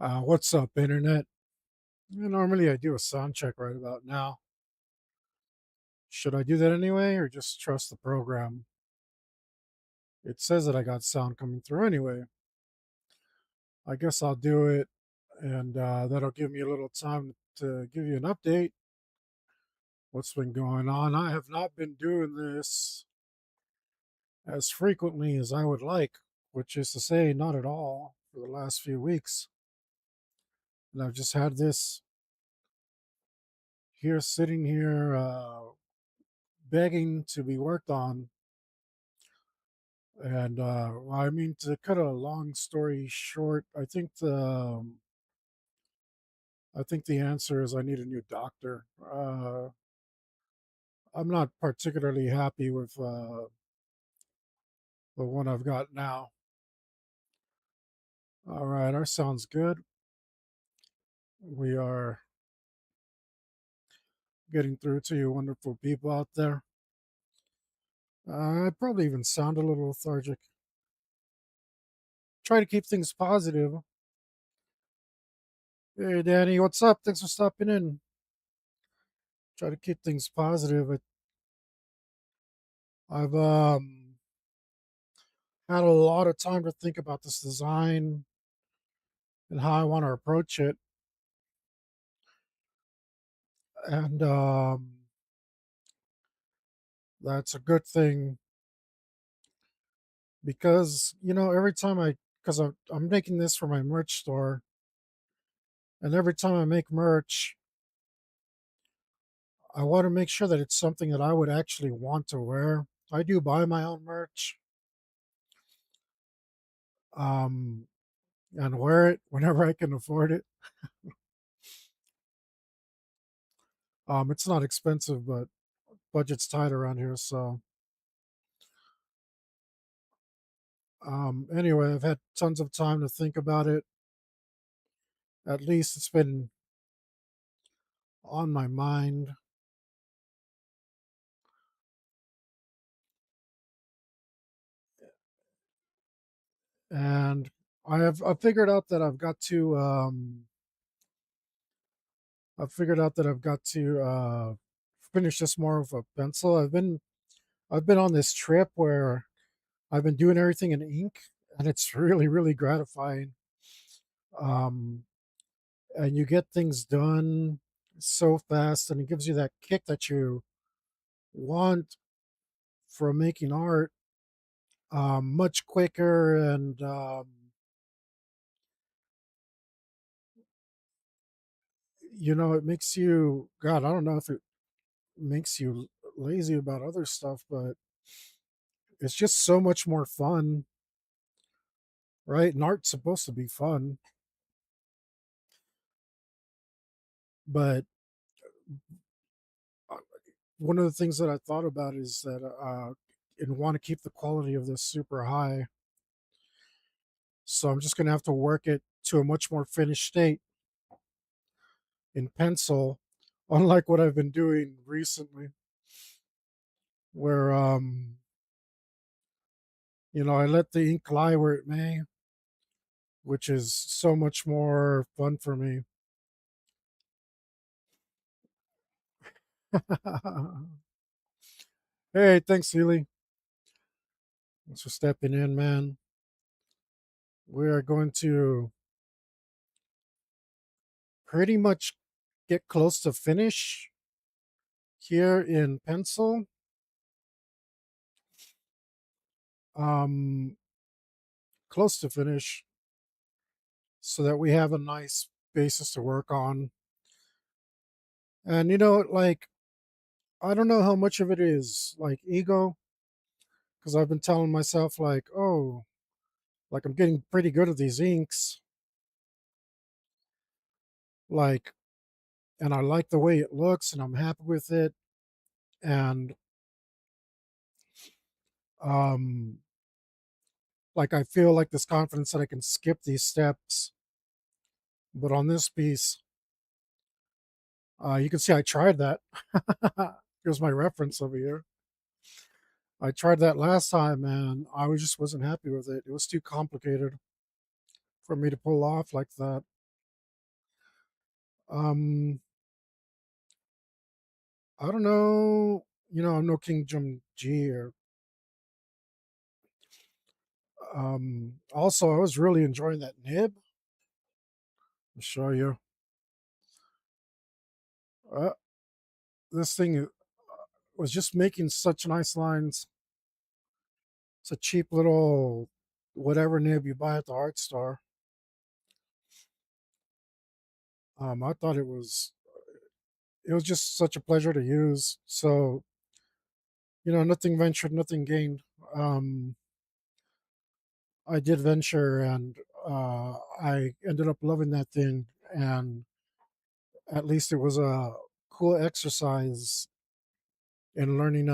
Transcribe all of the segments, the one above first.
What's up, Internet? Normally I do a sound check right about now. Should I do that anyway, or just trust the program? It says that I got sound coming through anyway. I guess I'll do it, and that'll give me a little time to give you an update. What's been going on? I have not been doing this as frequently as I would like, which is to say, not at all for the last few weeks. And I've just had this here sitting here begging to be worked on. And well, I mean, to cut a long story short, I think the answer is I need a new doctor. I'm not particularly happy with the one I've got now. All right, our sounds good. We are getting through to you, wonderful people out there. I probably even sound a little lethargic. Try to keep things positive. Hey, Danny, what's up? Thanks for stopping in. Try to keep things positive. I've had a lot of time to think about this design and how I want to approach it. And that's a good thing because, every time because I'm making this for my merch store, and every time I make merch, I want to make sure that it's something that I would actually want to wear. I do buy my own merch um, and wear it whenever I can afford it. It's not expensive, but budget's tight around here. So, anyway, I've had tons of time to think about it. At least it's been on my mind. And I've figured out that I've got to finish this more with a pencil. I've been on this trip where I've been doing everything in ink, and it's really gratifying. Um, and you get things done so fast, and it gives you that kick that you want from making art much quicker. And it makes you, God, I don't know if it makes you lazy about other stuff, but it's just so much more fun, right? And art's supposed to be fun, but uh, one of the things that I thought about is that and want to keep the quality of this super high. So I'm just going to have to work it to a much more finished state in pencil, unlike what I've been doing recently, where I let the ink lie where it may, which is so much more fun for me. Hey, thanks, Seely. Thanks for stepping in, man. We are going to pretty much get close to finish here in pencil. Um, Close to finish, so that we have a nice basis to work on. And like, I don't know how much of it is like ego, because I've been telling myself like, oh, like I'm getting pretty good at these inks, like, and I like the way it looks, and I'm happy with it, and um, like I feel like this confidence that I can skip these steps. But on this piece, you can see I tried that. Here's my reference over here. I tried that last time, and just wasn't happy with it. It was too complicated for me to pull off like that. Um, I don't know. I'm no King Jim G or also I was really enjoying that nib. I'll show you. Uh, this thing was just making such nice lines. It's a cheap little whatever nib you buy at the art store. I thought it was just such a pleasure to use. So, nothing ventured, nothing gained. Um, I did venture and I ended up loving that thing. And at least it was a cool exercise in learning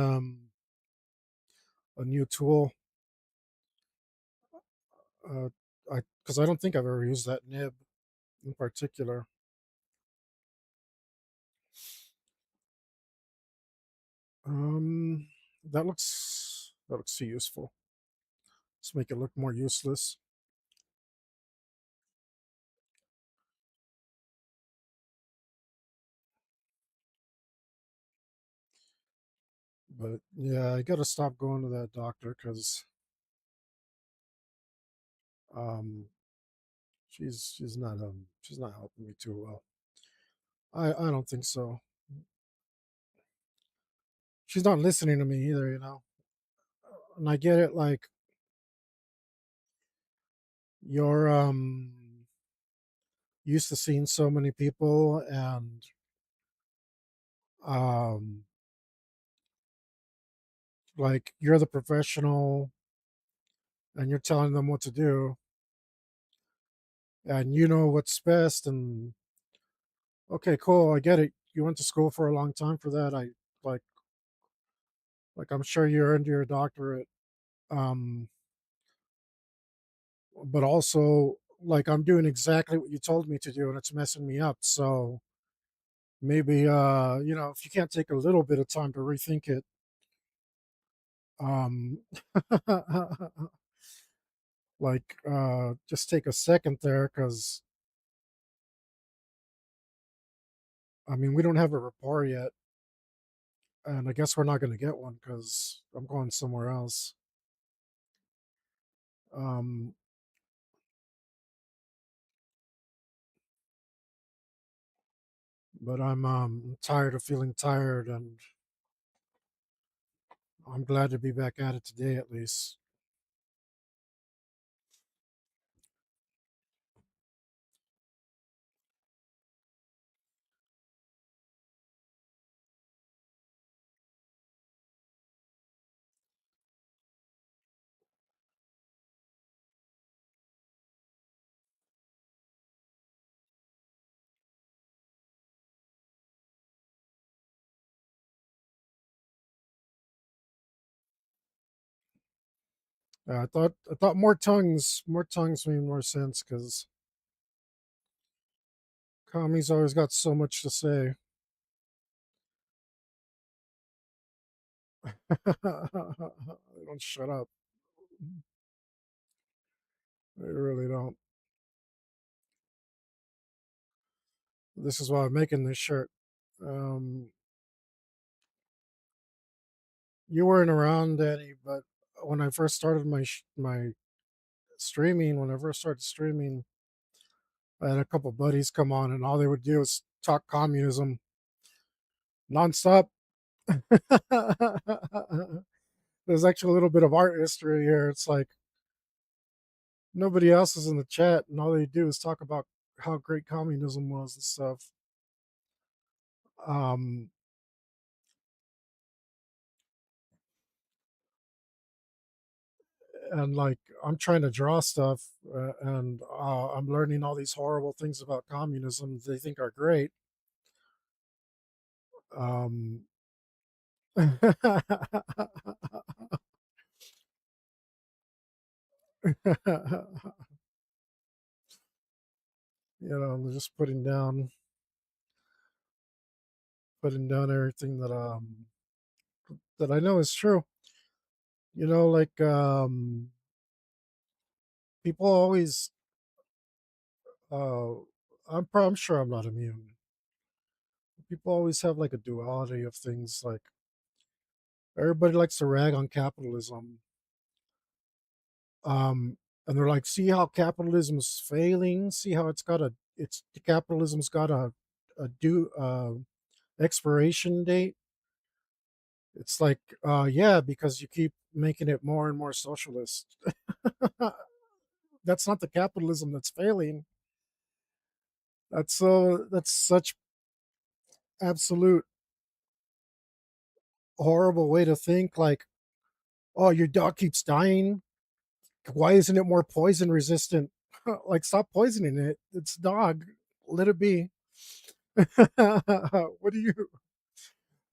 a new tool. Uh, because I don't think I've ever used that nib in particular. Um, that looks too useful. Let's make it look more useless. But yeah, I gotta stop going to that doctor because um she's not helping me too well. I don't think so. She's not listening to me either. And I get it, like you're used to seeing so many people and um like you're the professional and you're telling them what to do and you know what's best. And okay, cool, I get it. You went to school for a long time for that. I like like I'm sure you're into your doctorate. Um but also like I'm doing exactly what you told me to do and it's messing me up. So maybe if you can't take a little bit of time to rethink it, um like just take a second there cuz I mean, we don't have a rapport yet and I guess we're not going to get one cuz I'm going somewhere else. Um but I'm tired of feeling tired and I'm glad to be back at it today at least. I thought more tongues made more sense because commies always got so much to say. They don't shut up. They really don't. This is why I'm making this shirt. Um, you weren't around, Danny, but when I first started my streaming, when I first started streaming, I had a couple buddies come on, and all they would do is talk communism nonstop. There's actually a little bit of art history here. It's like nobody else is in the chat, and all they do is talk about how great communism was and stuff. Um, and like I'm trying to draw stuff, and I'm learning all these horrible things about communism they think are great. Um, I'm just putting down everything that I know is true. Like people always. Uh, I'm sure I'm not immune. people always have like a duality of things. Like everybody likes to rag on capitalism, um, and they're like, "See how capitalism is failing? See how it's capitalism's got a due expiration date." It's like, yeah, because you keep making it more and more socialist. That's not the capitalism that's failing. That's such absolute horrible way to think. Like, oh, your dog keeps dying. Why isn't it more poison resistant? Like, stop poisoning it. It's a dog. Let it be.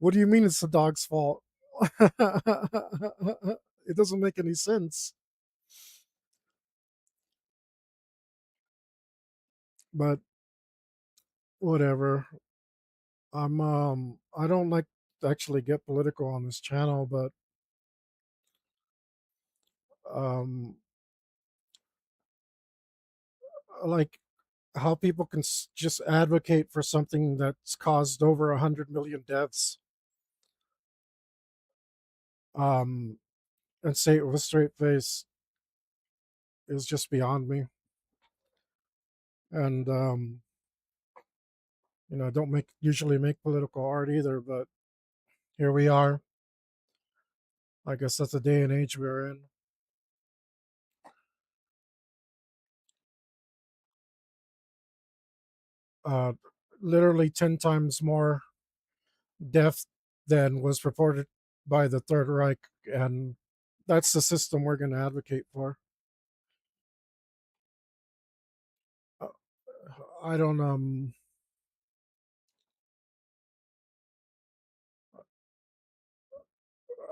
What do you mean it's the dog's fault? It doesn't make any sense. But whatever. I don't like to actually get political on this channel, but um I like how people can just advocate for something that's caused over 100 million deaths, um and say it with a straight face is just beyond me. And I don't make usually make political art either, but here we are. I guess that's the day and age we're in. uh Literally 10 times more death than was reported by the Third Reich, and that's the system we're going to advocate for. uh, I don't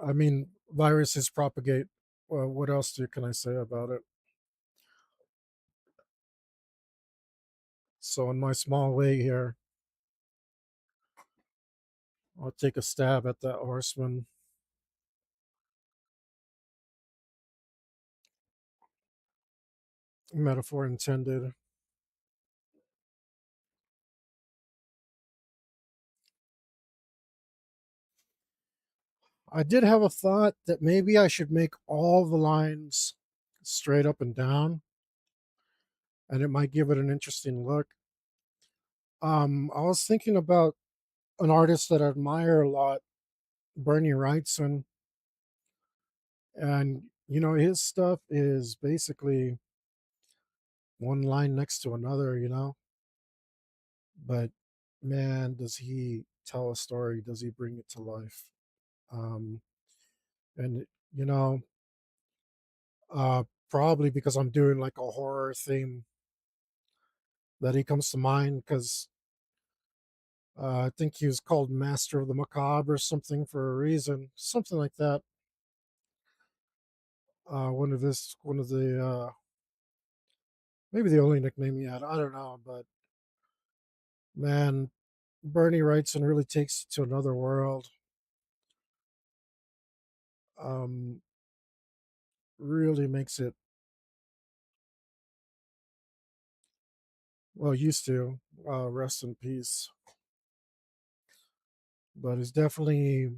I mean, viruses propagate. Well, what else can I say about it? So in my small way here, I'll take a stab at that horseman. Metaphor intended. I did have a thought that maybe I should make all the lines straight up and down, and it might give it an interesting look. I was thinking about an artist that I admire a lot, Bernie Wrightson, and his stuff is basically one line next to another, but man, does he tell a story? Does he bring it to life? Um, and you know, probably because I'm doing like a horror theme that he comes to mind because I think he was called Master of the Macabre or something for a reason, something like that. One of the maybe the only nickname he had. I don't know, but man, Bernie Wrightson really takes it to another world. Um, really makes it, well, used to, rest in peace, but he's definitely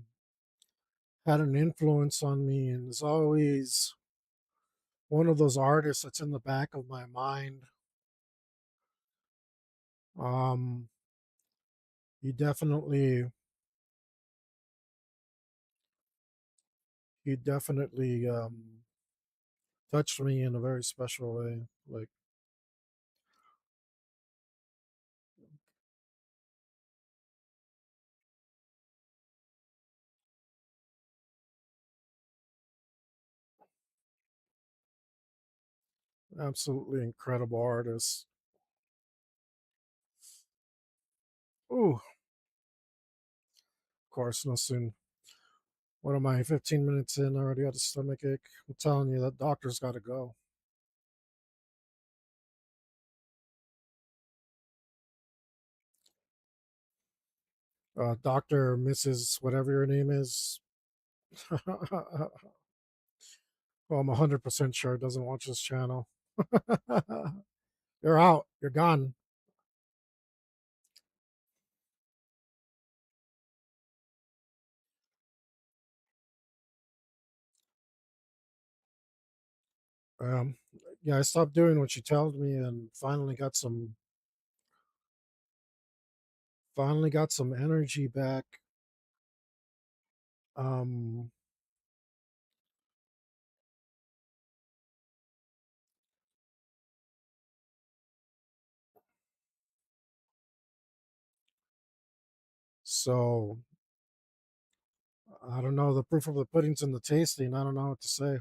had an influence on me and is always one of those artists that's in the back of my mind. Um, he definitely, he definitely touched me in a very special way. Like, absolutely incredible artist. Ooh, of course, no soon. What am I, 15 minutes in? I already got a stomach ache. I'm telling you, that doctor's got to go. Doctor, Mrs., whatever your name is. Well, I'm 100% sure doesn't watch this channel. You're out. You're gone. Um, yeah, I stopped doing what she told me and finally got some energy back. Um, so I don't know. The proof of the pudding's in the tasting. I don't know what to say.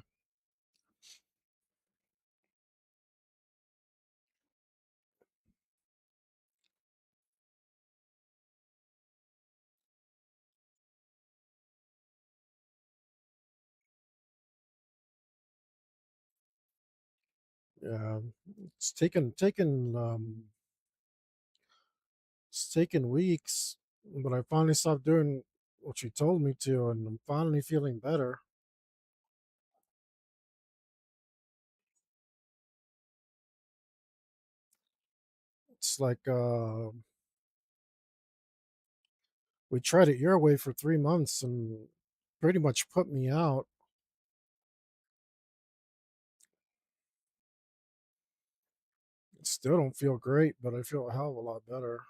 Yeah, it's taken weeks, but I finally stopped doing what she told me to, and I'm finally feeling better. It's like we tried it your way for 3 months and pretty much put me out. Still don't feel great, but I feel a hell of a lot better.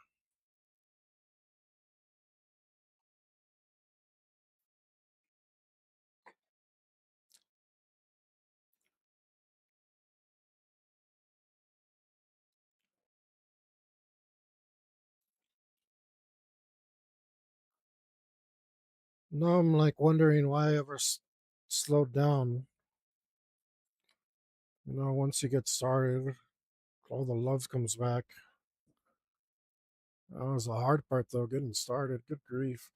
Now I'm like wondering why I ever slowed down. Once you get started, all the love comes back. That was the hard part, though, getting started. Good grief.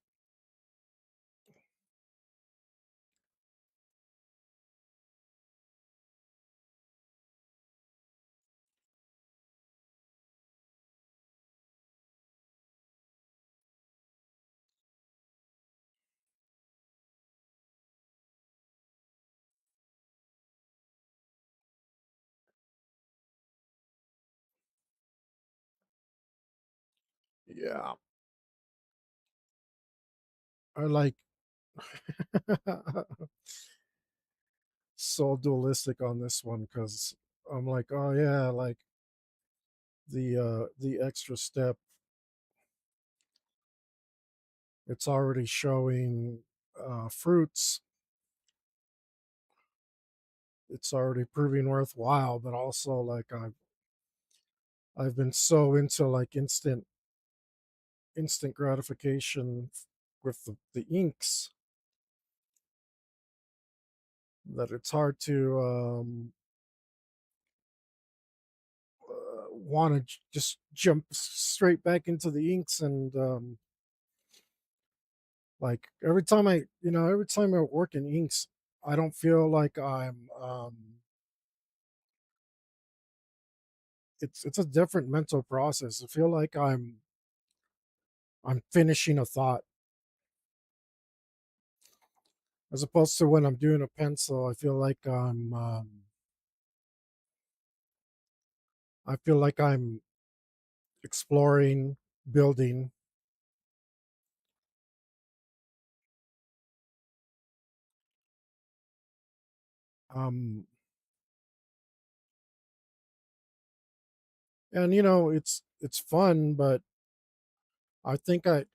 Yeah, I like so dualistic on this one because I'm like, oh yeah, like the extra step, it's already showing fruits. It's already proving worthwhile, but also like I've been so into like instant gratification with the inks that it's hard to want to just jump straight back into the inks. And like every time I work in inks, I don't feel like it's a different mental process. I feel like I'm finishing a thought, as opposed to when I'm doing a pencil. I feel like I'm exploring, building. um and it's fun, but I think I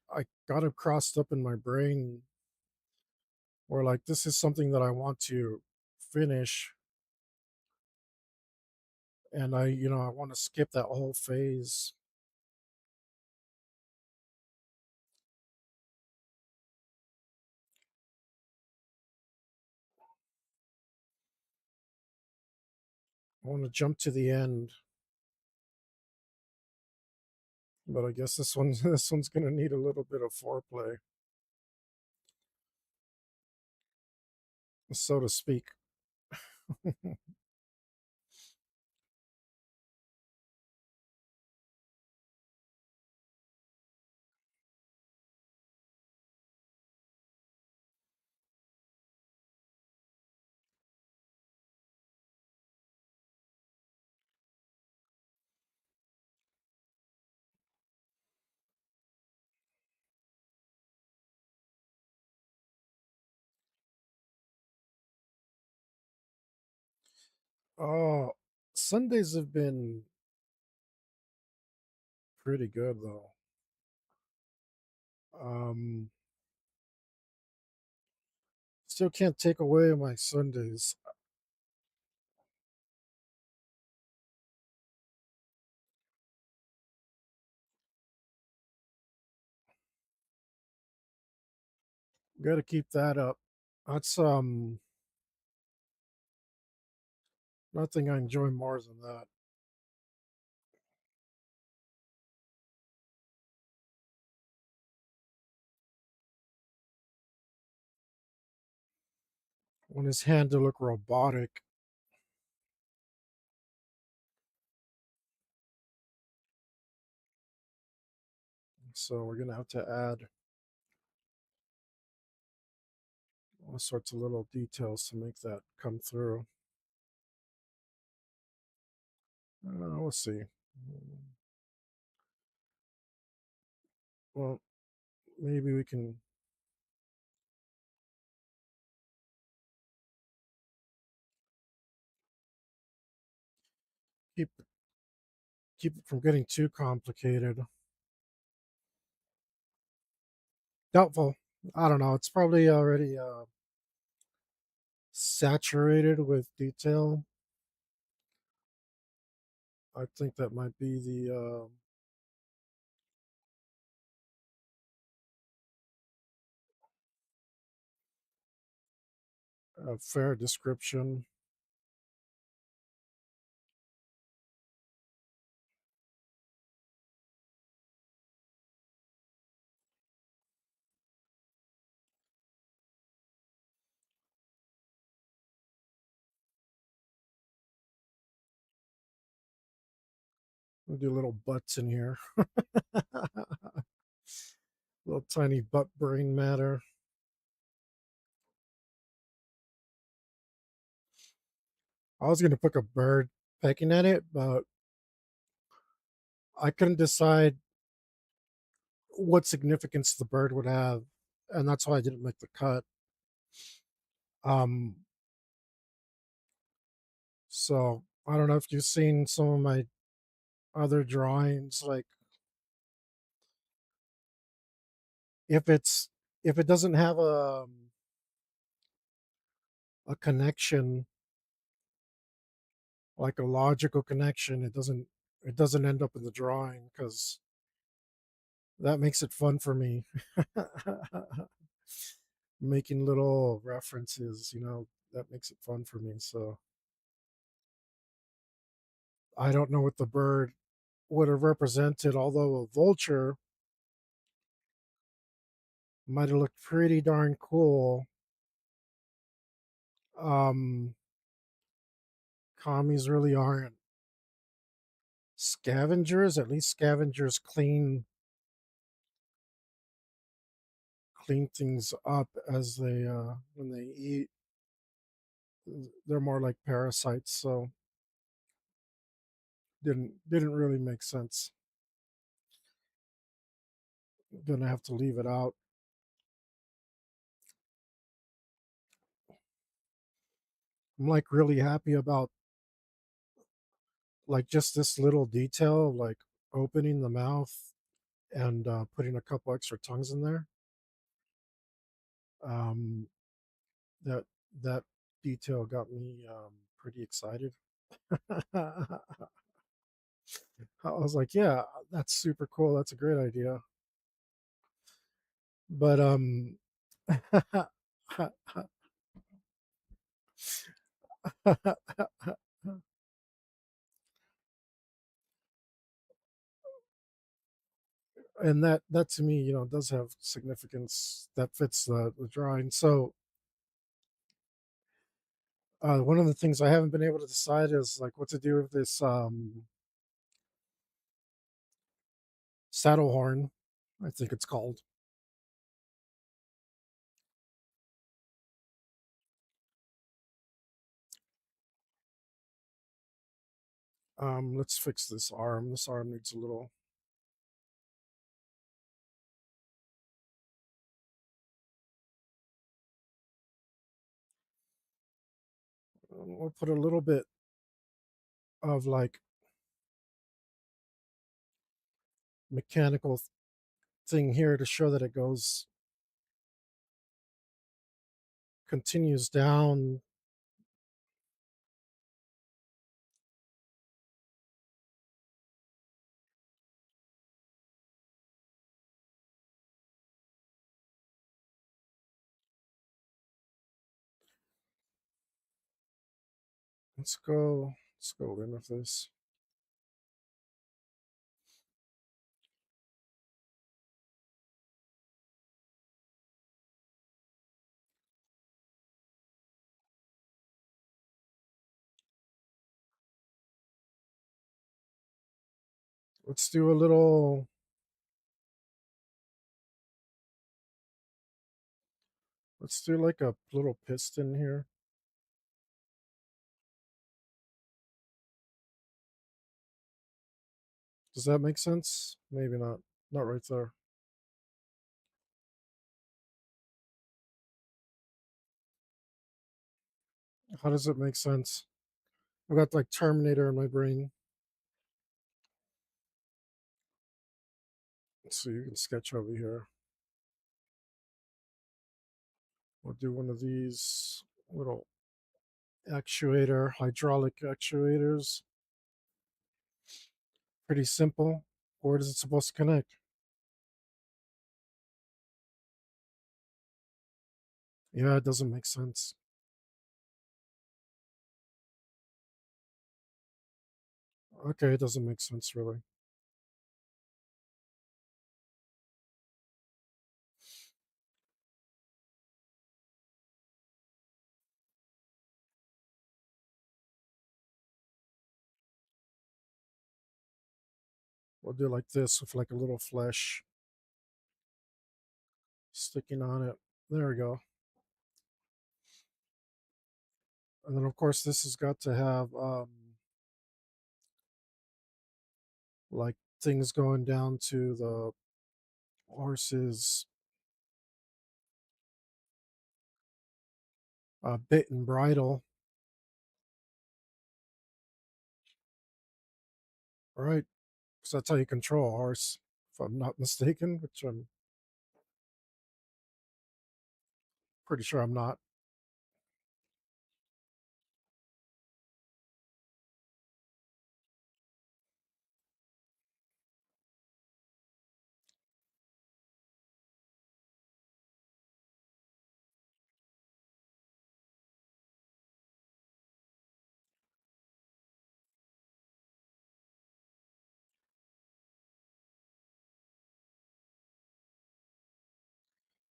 got it crossed up in my brain where like this is something that I want to finish, and I want to skip that whole phase. I want to jump to the end, but I guess this one this one's gonna need a little bit of foreplay, so to speak. Oh, Sundays have been pretty good though. Um, Still can't take away my Sundays. Got to keep that up. That's nothing I enjoy more than that. When his hand to look robotic. So we're gonna have to add all sorts of little details to make that come through. We'll see. Well, maybe we can keep keep it from getting too complicated. Doubtful. I don't know. It's probably already saturated with detail. I think that might be the fair description. We'll do little butts in here. Little tiny butt brain matter. I was gonna pick a bird pecking at it, but I couldn't decide what significance the bird would have, and that's why I didn't make the cut. Um, so I don't know if you've seen some of my other drawings. Like if it's if it doesn't have a connection, like a logical connection, it doesn't end up in the drawing because that makes it fun for me. Making little references, that makes it fun for me. So I don't know what the bird would have represented, although a vulture might have looked pretty darn cool. Um, Commies really aren't scavengers. At least scavengers clean things up as they when they eat. They're more like parasites, so didn't really make sense. Gonna have to leave it out. I'm like really happy about like just this little detail, like opening the mouth and putting a couple extra tongues in there. Um, that that detail got me pretty excited. I was like, yeah, that's super cool. That's a great idea. But and that to me, does have significance that fits the drawing. So one of the things I haven't been able to decide is like what to do with this saddle horn. I think it's called. Let's fix this arm. This arm needs a little. We'll put a little bit of like mechanical thing here to show that it goes continues down. Let's go in with this. Let's do a little, let's do like a little piston here. Does that make sense? Maybe not. Not right there. How does it make sense? I've got like Terminator in my brain. So you can sketch over here. We'll do one of these little hydraulic actuators. Pretty simple. Where is it supposed to connect? Yeah, it doesn't make sense. Okay, it doesn't make sense really. We'll do like this with like a little flesh sticking on it. There we go. And then of course this has got to have like things going down to the horse's bit and bridle. Right? Because that's how you control a horse, if I'm not mistaken, which I'm pretty sure I'm not.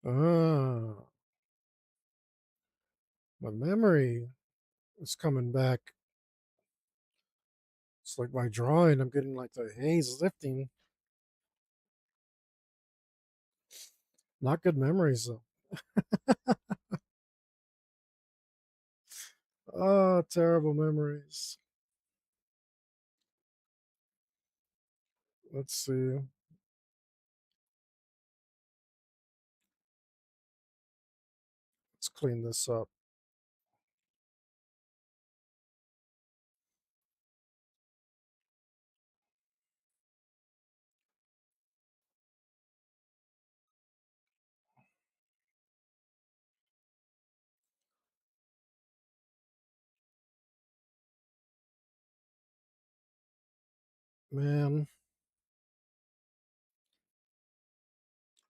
Ah, my memory is coming back. It's like my drawing, I'm getting like the haze lifting. Not good memories though. Oh, terrible memories. Let's see. Let's clean this up. Man,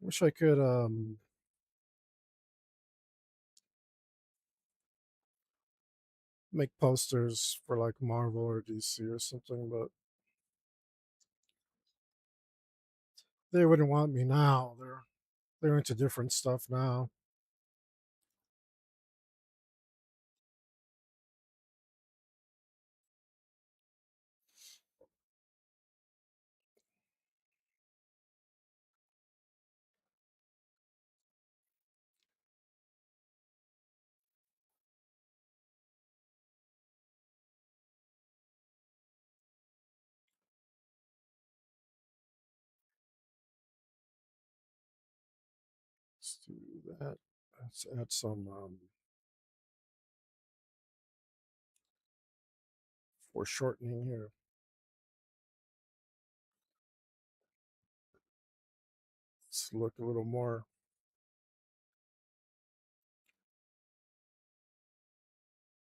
wish I could make posters for like Marvel or DC or something, but they wouldn't want me now. They're into different stuff now. Let's do that. Let's add some foreshortening here. Let's look a little more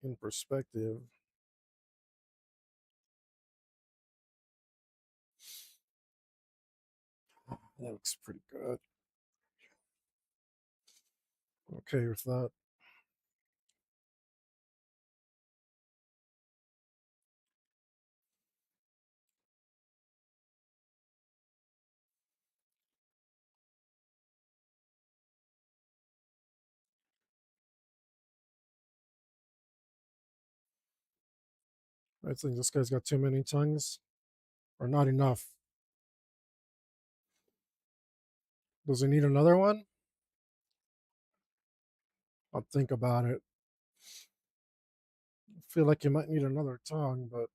in perspective. That looks pretty good. Okay with that. I think this guy's got too many tongues, or not enough. Does he need another one? I'll think about it. I feel like you might need another tongue, but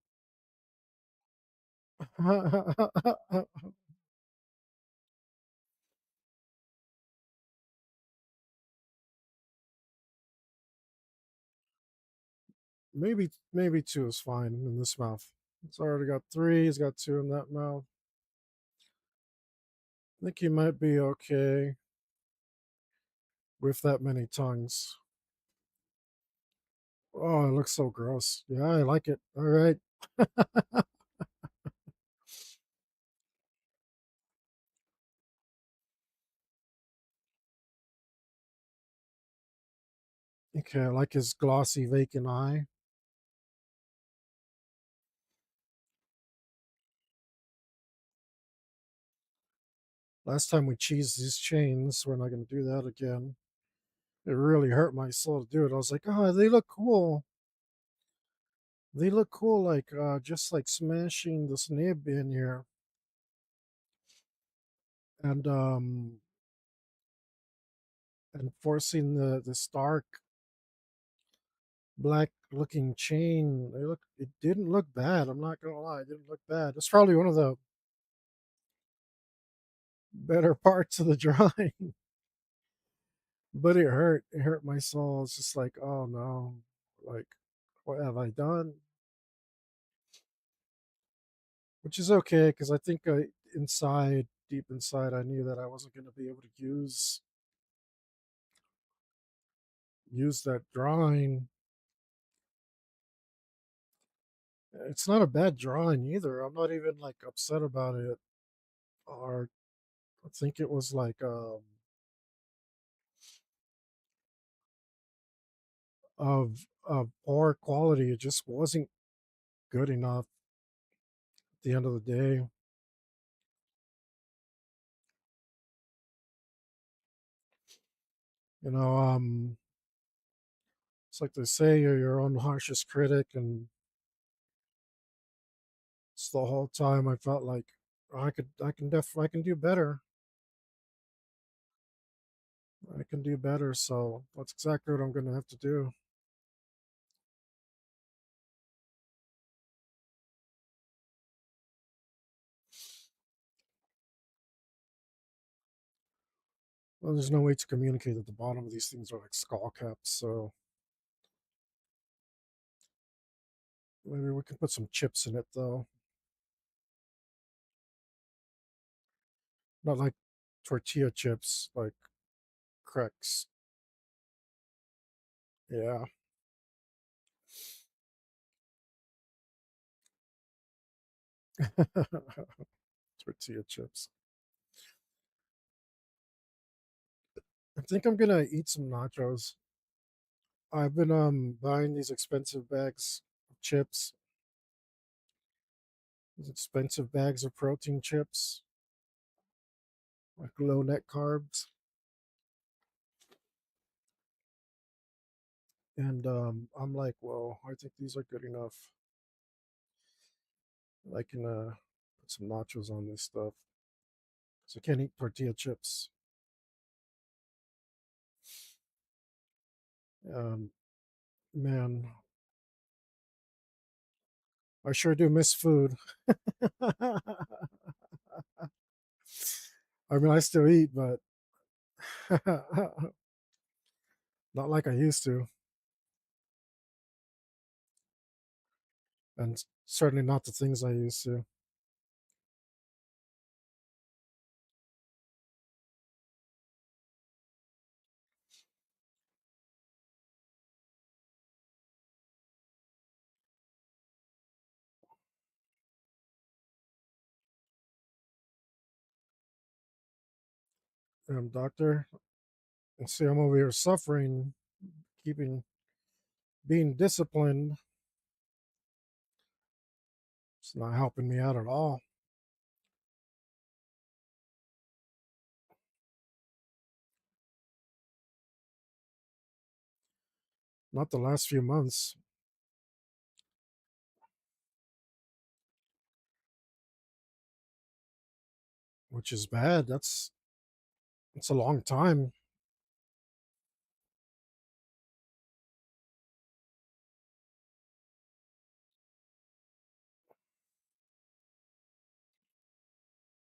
maybe two is fine in this mouth. It's already got three. He's got two in that mouth. I think he might be okay with that many tongues. Oh, it looks so gross. Yeah, I like it. All right. Okay, I like his glossy vacant eye. Last time we cheesed these chains, we're not going to do that again. It really hurt my soul to do it. I was like, oh, they look cool. They look cool, like just like smashing this nib in here, and forcing this dark black looking chain. It didn't look bad. I'm not gonna lie, it didn't look bad. It's probably one of the better parts of the drawing, but it hurt. It hurt my soul. It's just like, oh no, like what have I done? Which is okay because I think inside, deep inside, I knew that I wasn't going to be able to use that drawing. It's not a bad drawing either. I'm not even like upset about it. Or I think it was like of poor quality. It just wasn't good enough at the end of the day. You know, it's like they say you're your own harshest critic, and it's the whole time I felt like I can do better. I can do better. So that's exactly what I'm going to have to do. Well, there's no way to communicate at the bottom of these things are like skull caps, so maybe we can put some chips in it though. Not like tortilla chips, like Cracks. Yeah, tortilla chips. I think I'm gonna eat some nachos. I've been buying these expensive bags of chips, these expensive bags of protein chips, like low net carbs, and I'm like, well, I think these are good enough. I can put some nachos on this stuff. So I can't eat tortilla chips. Um, Man, I sure do miss food. I mean, I still eat, but not like I used to. and certainly not the things I used to. Doctor, and see, I'm over here suffering, keeping being disciplined. It's not helping me out at all. Not the last few months, which is bad. It's a long time.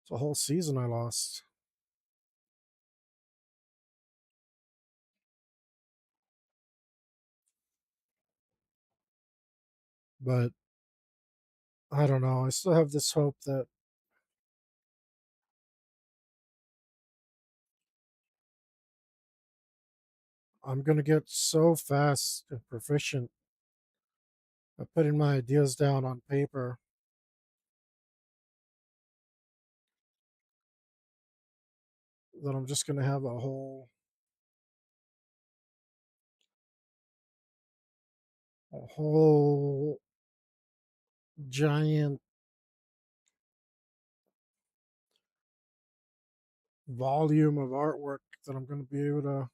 It's a whole season I lost. But I don't know. I still have this hope that I'm gonna get so fast and proficient at putting my ideas down on paper that I'm just gonna have a whole giant volume of artwork that I'm gonna be able to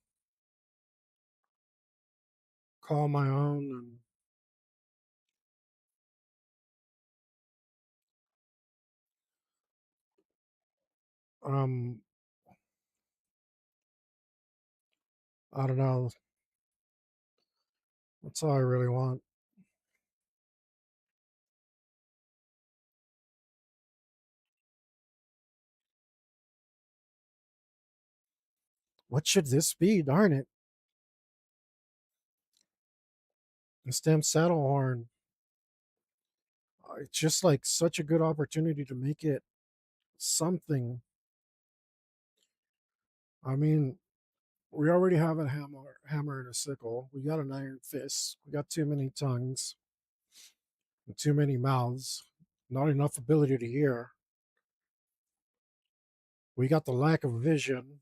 call my own. And um I don't know. That's all I really want. What should this be? Darn it. This damn saddle horn. It's just like such a good opportunity to make it something. I mean, we already have a hammer and a sickle. We got an iron fist. We got too many tongues and too many mouths. Not enough ability to hear. We got the lack of vision,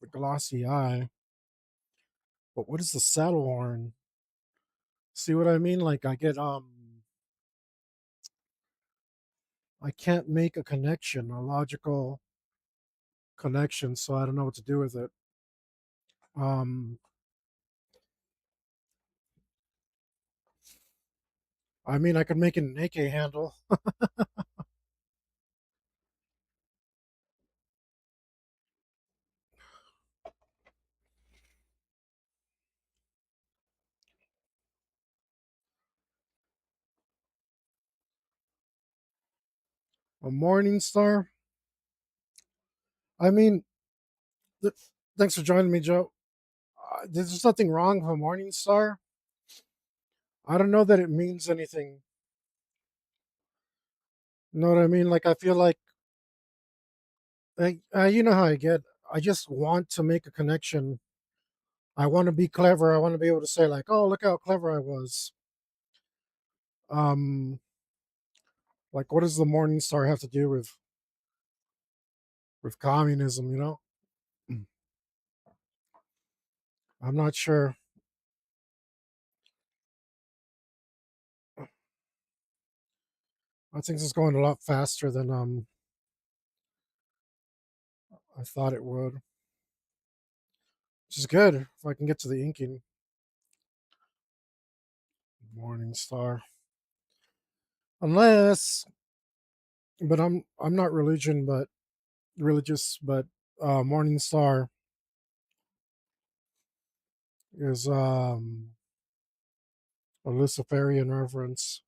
the glossy eye. But what is the saddle horn? See what I mean? Like I can't make a connection, a logical connection, so I don't know what to do with it. Um I mean, I could make an AK handle. A morning star. I mean, th- thanks for joining me, Joe. There's nothing wrong with a morning star. I don't know that it means anything. You know what I mean? Like I feel like, you know how I get. I just want to make a connection. I want to be clever. I want to be able to say like, "Oh, look how clever I was." Um, like what does the morning star have to do with communism? You know, I'm not sure. I think this is going a lot faster than I thought it would, which is good if I can get to the inking. Morning star, unless, but I'm not religious, but morning star is a Luciferian reference,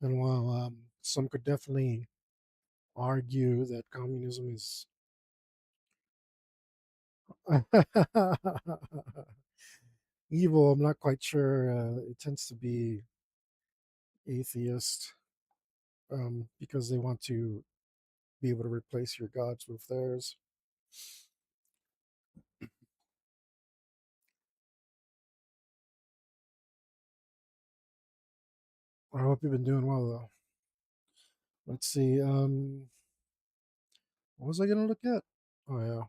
and while some could definitely argue that communism is evil, I'm not quite sure. It tends to be atheist, because they want to be able to replace your gods with theirs. I hope you've been doing well though. Let's see. What was I gonna look at? Oh yeah.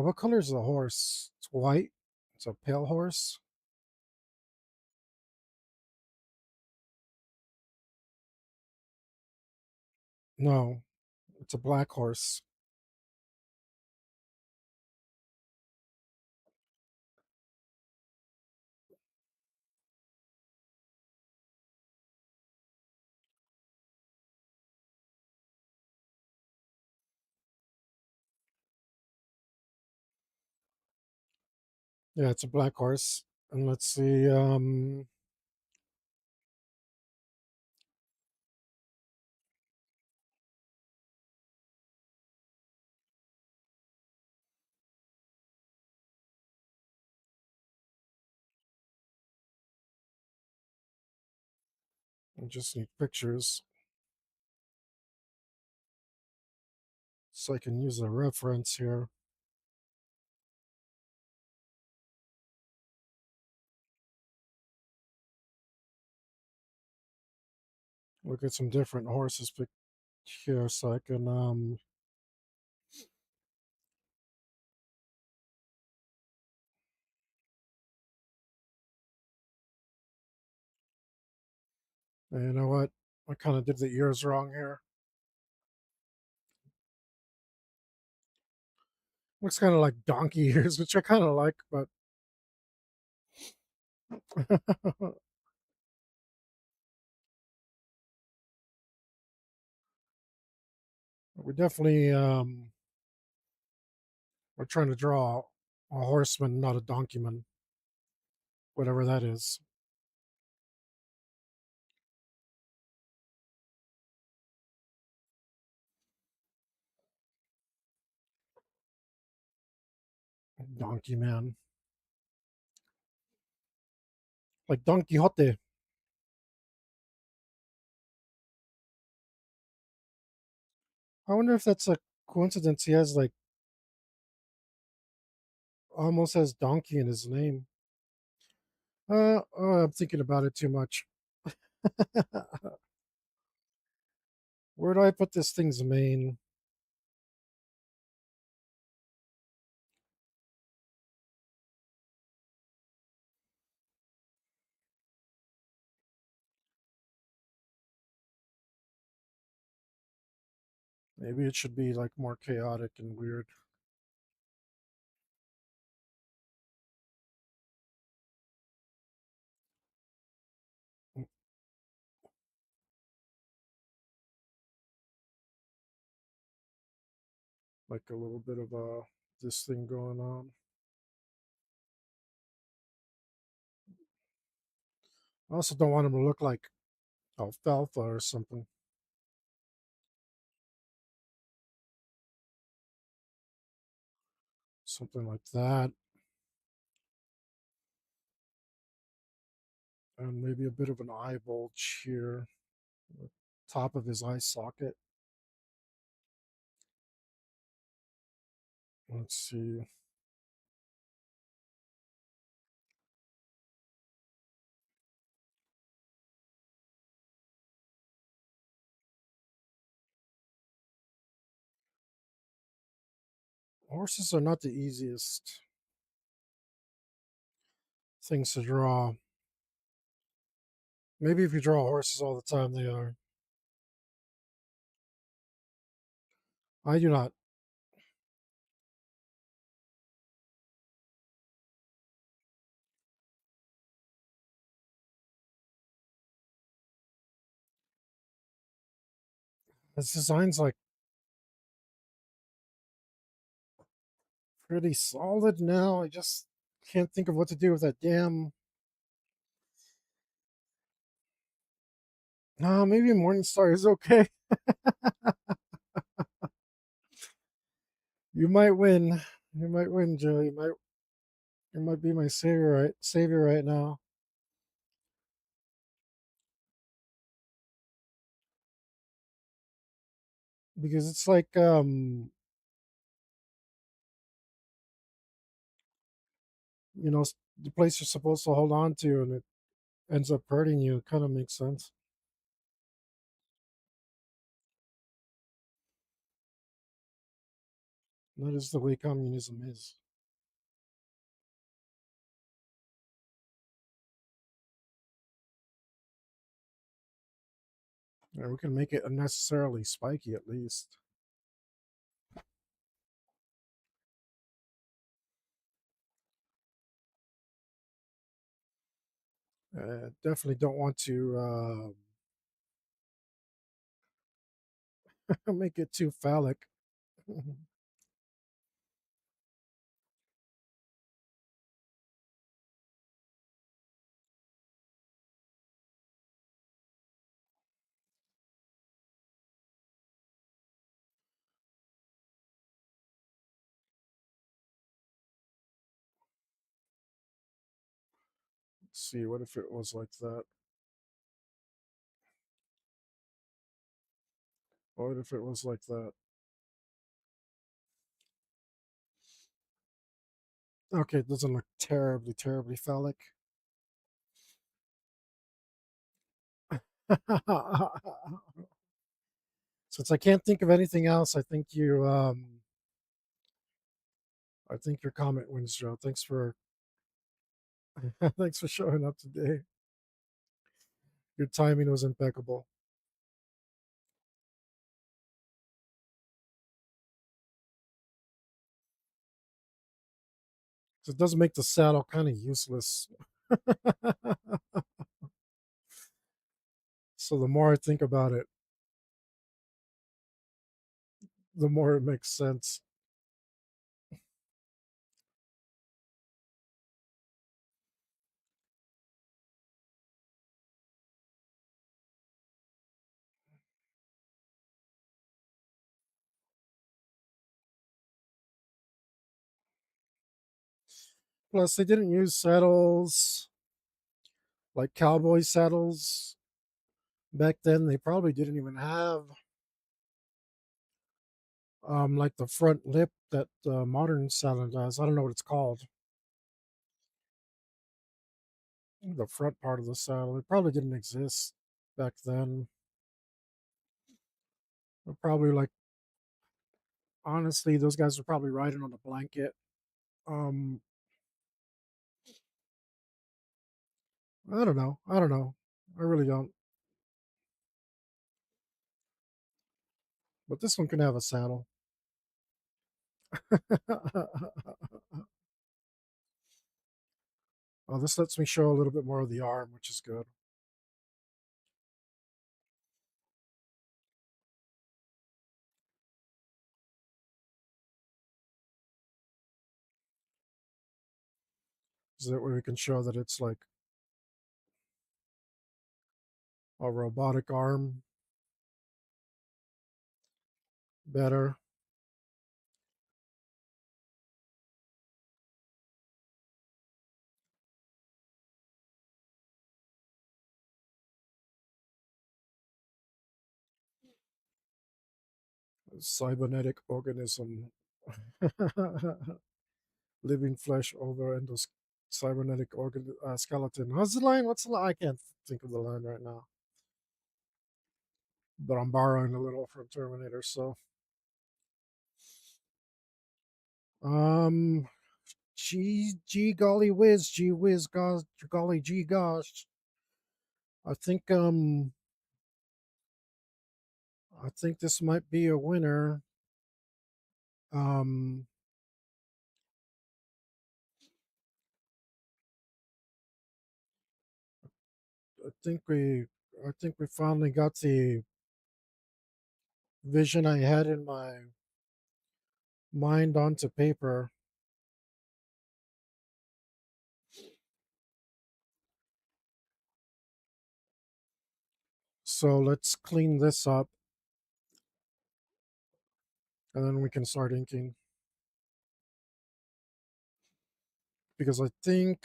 What color is the horse? It's white. It's a pale horse. No, it's a black horse. Yeah, it's a black horse. And let's see. I just need pictures so I can use a reference here. Look at some different horses here so I can you know what? I kind of did the ears wrong here. Looks kind of like donkey ears, which I kind of like, but we definitely we're trying to draw a horseman, not a donkeyman, whatever that is. Donkey man, like Don Quixote. I wonder if that's a coincidence. He has like almost has donkey in his name. I'm thinking about it too much. Where do I put this thing's mane? Maybe it should be like more chaotic and weird, like a little bit of this thing going on. I also don't want him to look like alfalfa or something, something like that, and maybe a bit of an eye bulge here, top of his eye socket. Let's see. Horses are not the easiest things to draw. Maybe if you draw horses all the time, they are. I do not. This design's like pretty solid now. I just can't think of what to do with that damn. No, maybe Morningstar is okay. You might win. You might win, Joe. You might be my savior right now. because it's like you know, the place you're supposed to hold on to, and it ends up hurting you. It kind of makes sense. That is the way communism is. Yeah, we can make it unnecessarily spiky at least. Definitely don't want to make it too phallic. Let's see, what if it was like that? What if it was like that? Okay, it doesn't look terribly, terribly phallic. Since I can't think of anything else, I think your comment wins, Joe. Thanks for thanks for showing up today. Your timing was impeccable. So it does make the saddle kind of useless. So the more I think about it, the more it makes sense. Plus, they didn't use saddles like cowboy saddles back then. They probably didn't even have like the front lip that modern saddle does. I don't know what it's called. The front part of the saddle. It probably didn't exist back then. They're probably like, honestly, those guys were probably riding on a blanket. Um, I don't know. I don't know. I really don't. But this one can have a saddle. Oh, this lets me show a little bit more of the arm, which is good. So that way we can show that it's like a robotic arm better. Cybernetic organism. Living flesh over endos cybernetic skeleton. How's the line? What's the line? I can't think of the line right now. But I'm borrowing a little from Terminator. So, um, golly whiz, gee whiz, gosh, golly gee gosh. I think um, I think this might be a winner. Um, I think we, I think we finally got the vision I had in my mind onto paper. So let's clean this up, and then we can start inking. Because I think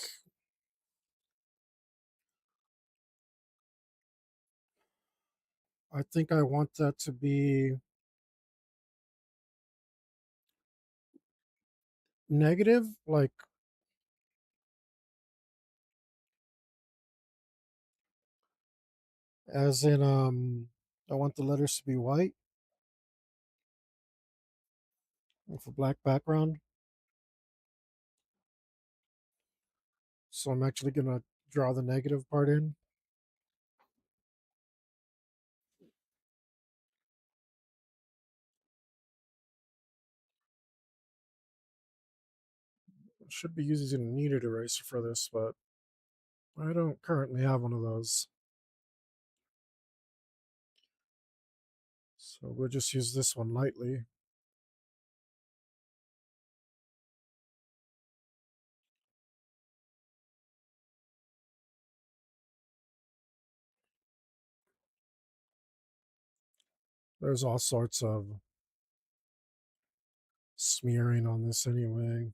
I want that to be Negative, like as in I want the letters to be white with a black background. So I'm actually gonna draw the negative part in. I should be using a kneaded eraser for this, but I don't currently have one of those. So we'll just use this one lightly. There's all sorts of smearing on this anyway.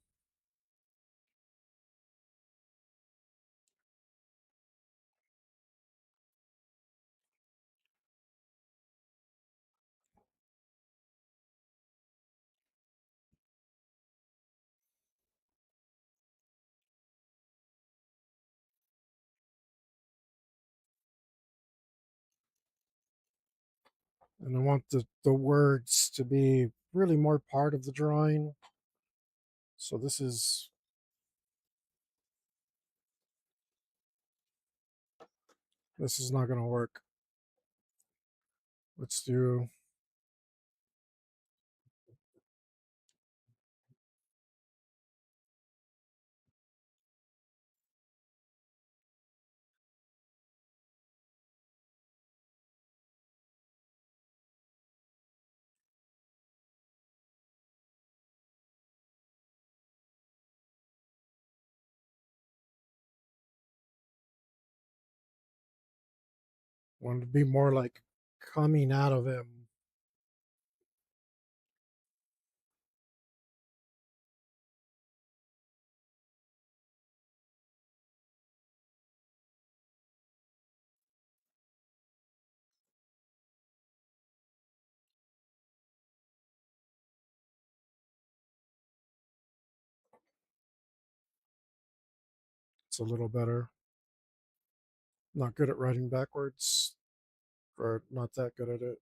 And I want the words to be really more part of the drawing. So this is not gonna work. Let's do want to be more like coming out of him. It's a little better. Not good at writing backwards, or not that good at it.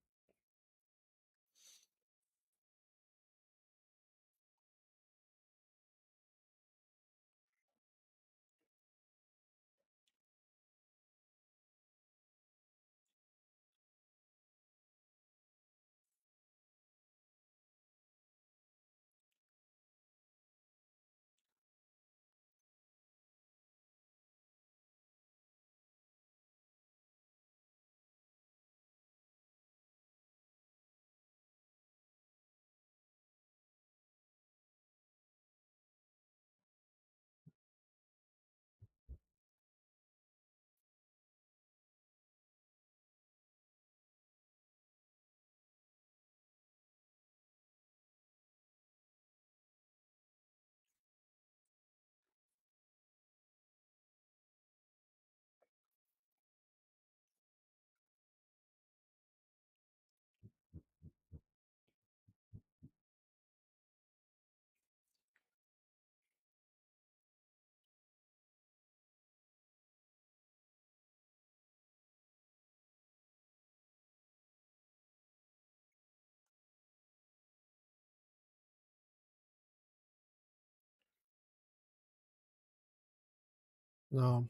No.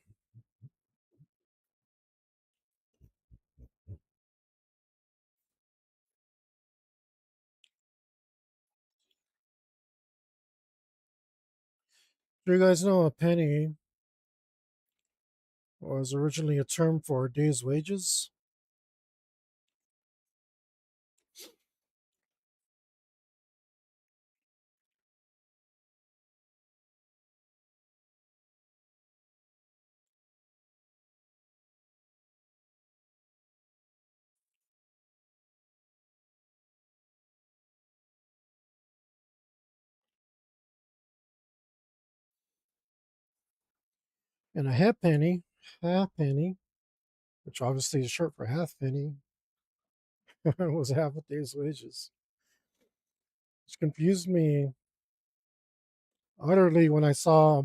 Do you guys know a penny was originally a term for a day's wages? And a half penny, which obviously is short for half penny, was half a day's wages. Which confused me Utterly, when I saw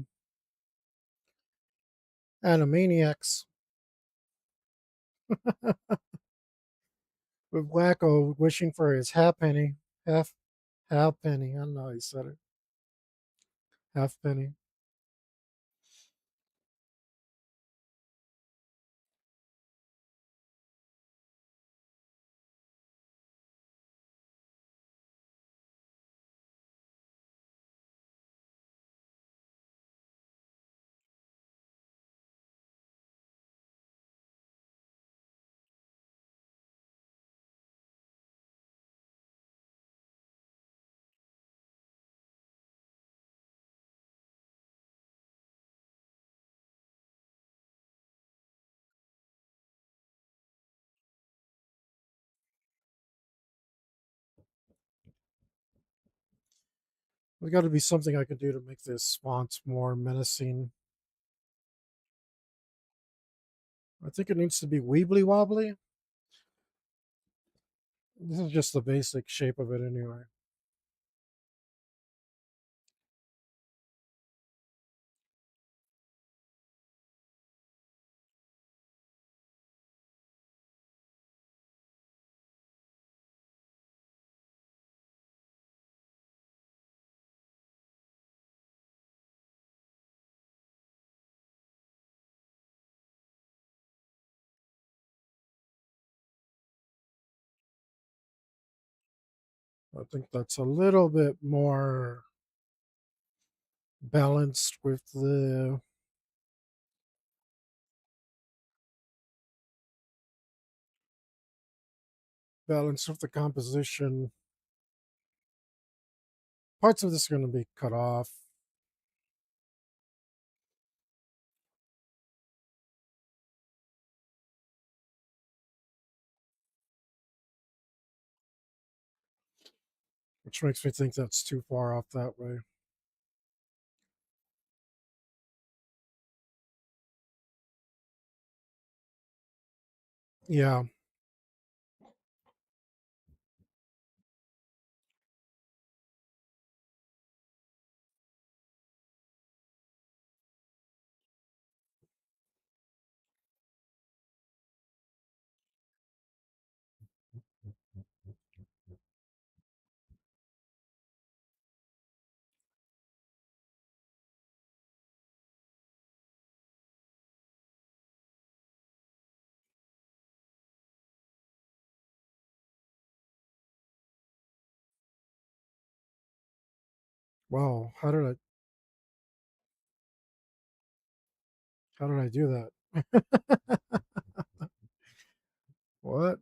Animaniacs with Wacko wishing for his half half penny. I don't know how he said it. Half penny. There's got to be something I can do to make this font more menacing. I think it needs to be weebly wobbly. This is just the basic shape of it anyway. I think that's a little bit more balanced with the balance of the composition. Parts of this are going to be cut off. Which makes me think that's too far off that way. Yeah, wow, how did I do that? What?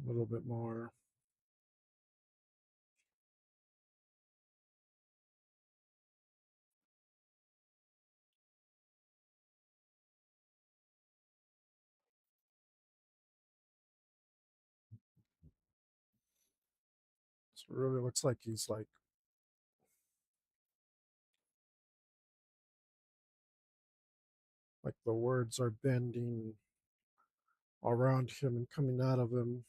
A little bit more. It really looks like he's like the words are bending around him and coming out of him.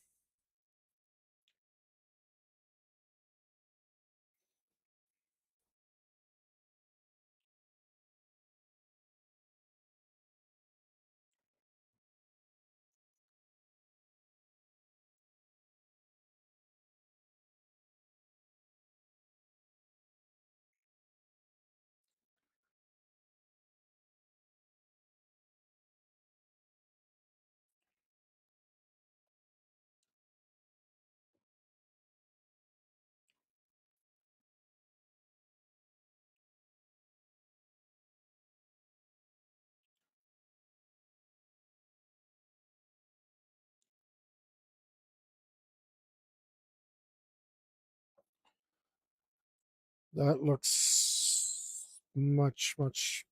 That looks much, much,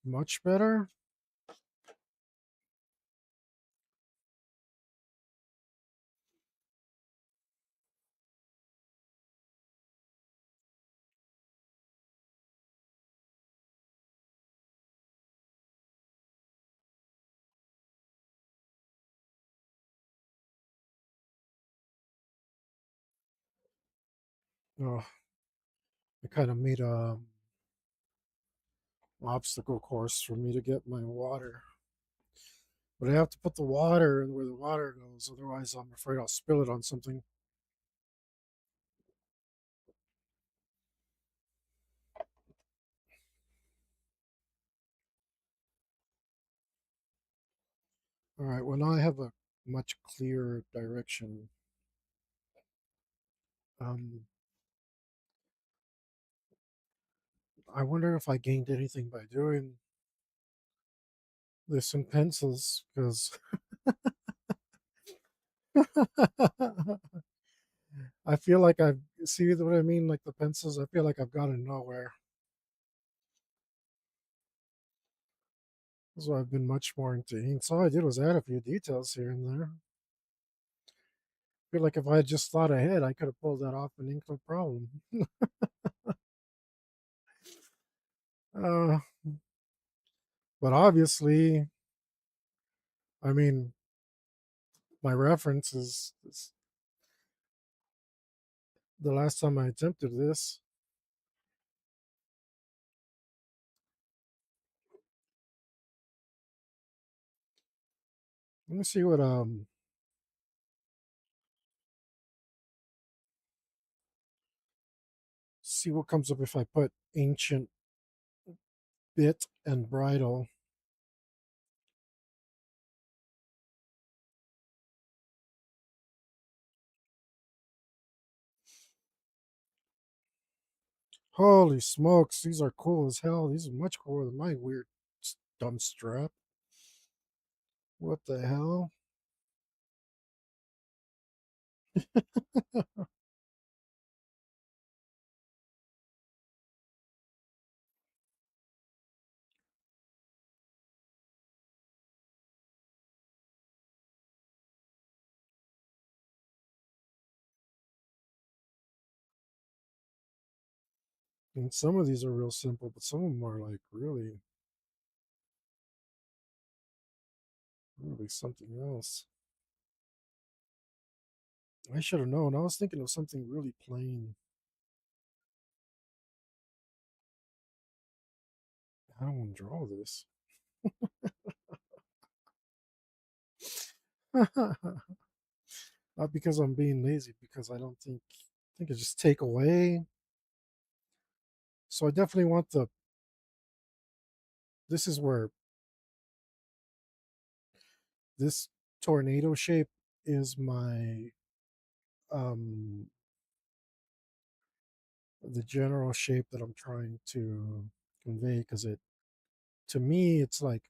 much better. Oh, I kind of made a obstacle course for me to get my water. But I have to put the water where the water goes, otherwise I'm afraid I'll spill it on something. All right, well now I have a much clearer direction. Um, I wonder if I gained anything by doing this in pencils, because I feel like I've see what I mean, like the pencils. I feel like I've gotten nowhere. So I've been much more into inks. All I did was add a few details here and there. I feel like if I had just thought ahead, I could have pulled that off in ink no problem. uh, but obviously, I mean, my reference is the last time I attempted this. Let me see what comes up if I put ancient bit and bridle. Holy smokes, these are cool as hell. These are much cooler than my weird dumb strap. What the hell? And some of these are real simple, but some of them are like really, really something else. I should have known. I was thinking of something really plain. I don't want to draw this. Not because I'm being lazy, because I think it's just take away. So I definitely want the this is where this tornado shape is my um the general shape that I'm trying to convey, because it to me it's like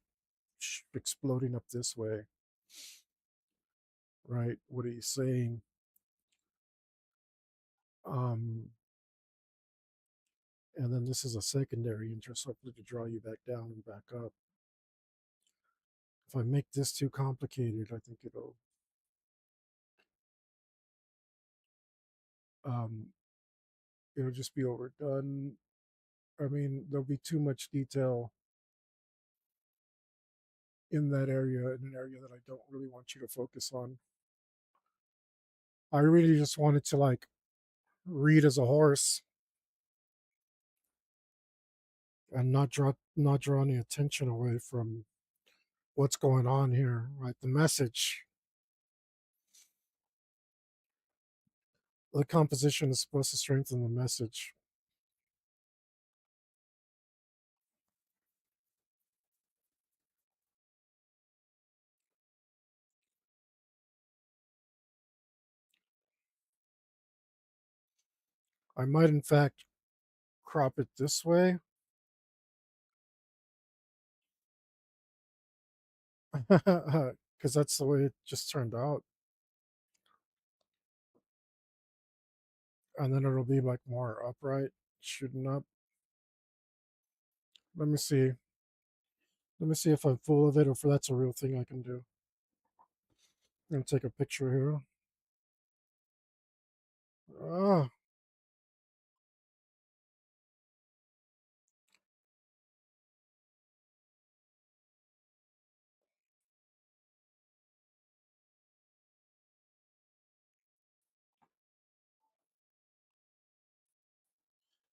exploding up this way, right? What are you saying? Um and then this is a secondary interest, hopefully to draw you back down and back up. If I make this too complicated, I think um it'll just be overdone. I mean, there'll be too much detail in that area, in an area that I don't really want you to focus on. I really just wanted to like read as a horse and not draw any attention away from what's going on here, right? The message, the composition is supposed to strengthen the message. I might, in fact, crop it this way because that's the way it just turned out. And then it'll be like more upright, shooting up. Let me see. Let me see if I'm full of it or if that's a real thing I can do. I'm gonna take a picture here. Ah,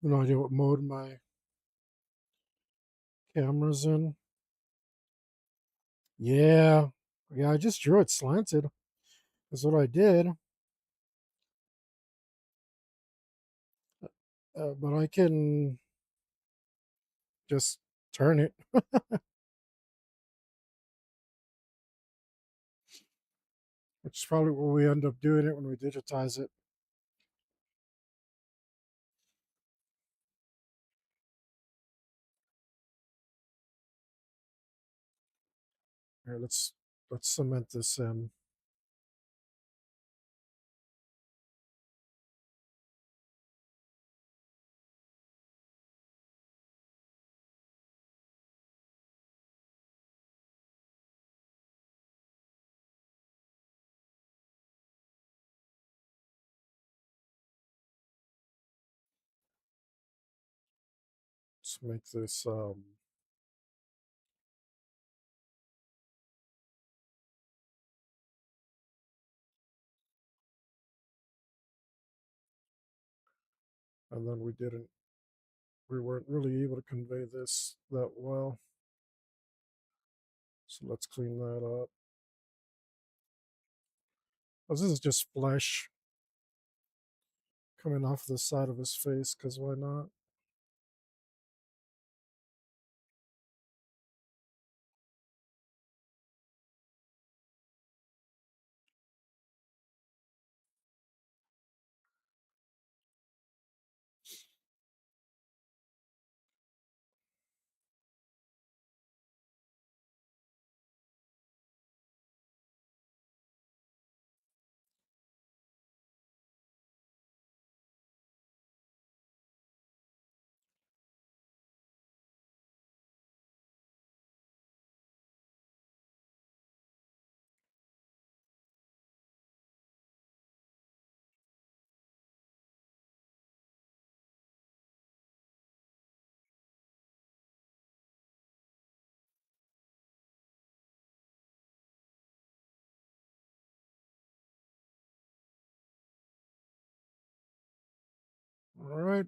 no idea what mode my camera's in. Yeah, yeah. I just drew it slanted. That's what I did. But I can just turn it, which is probably what we end up doing it when we digitize it. Here, let's cement this in. Let's make this. And then we weren't really able to convey this that well. So let's clean that up. Oh, this is just flesh coming off the side of his face, because why not? All right.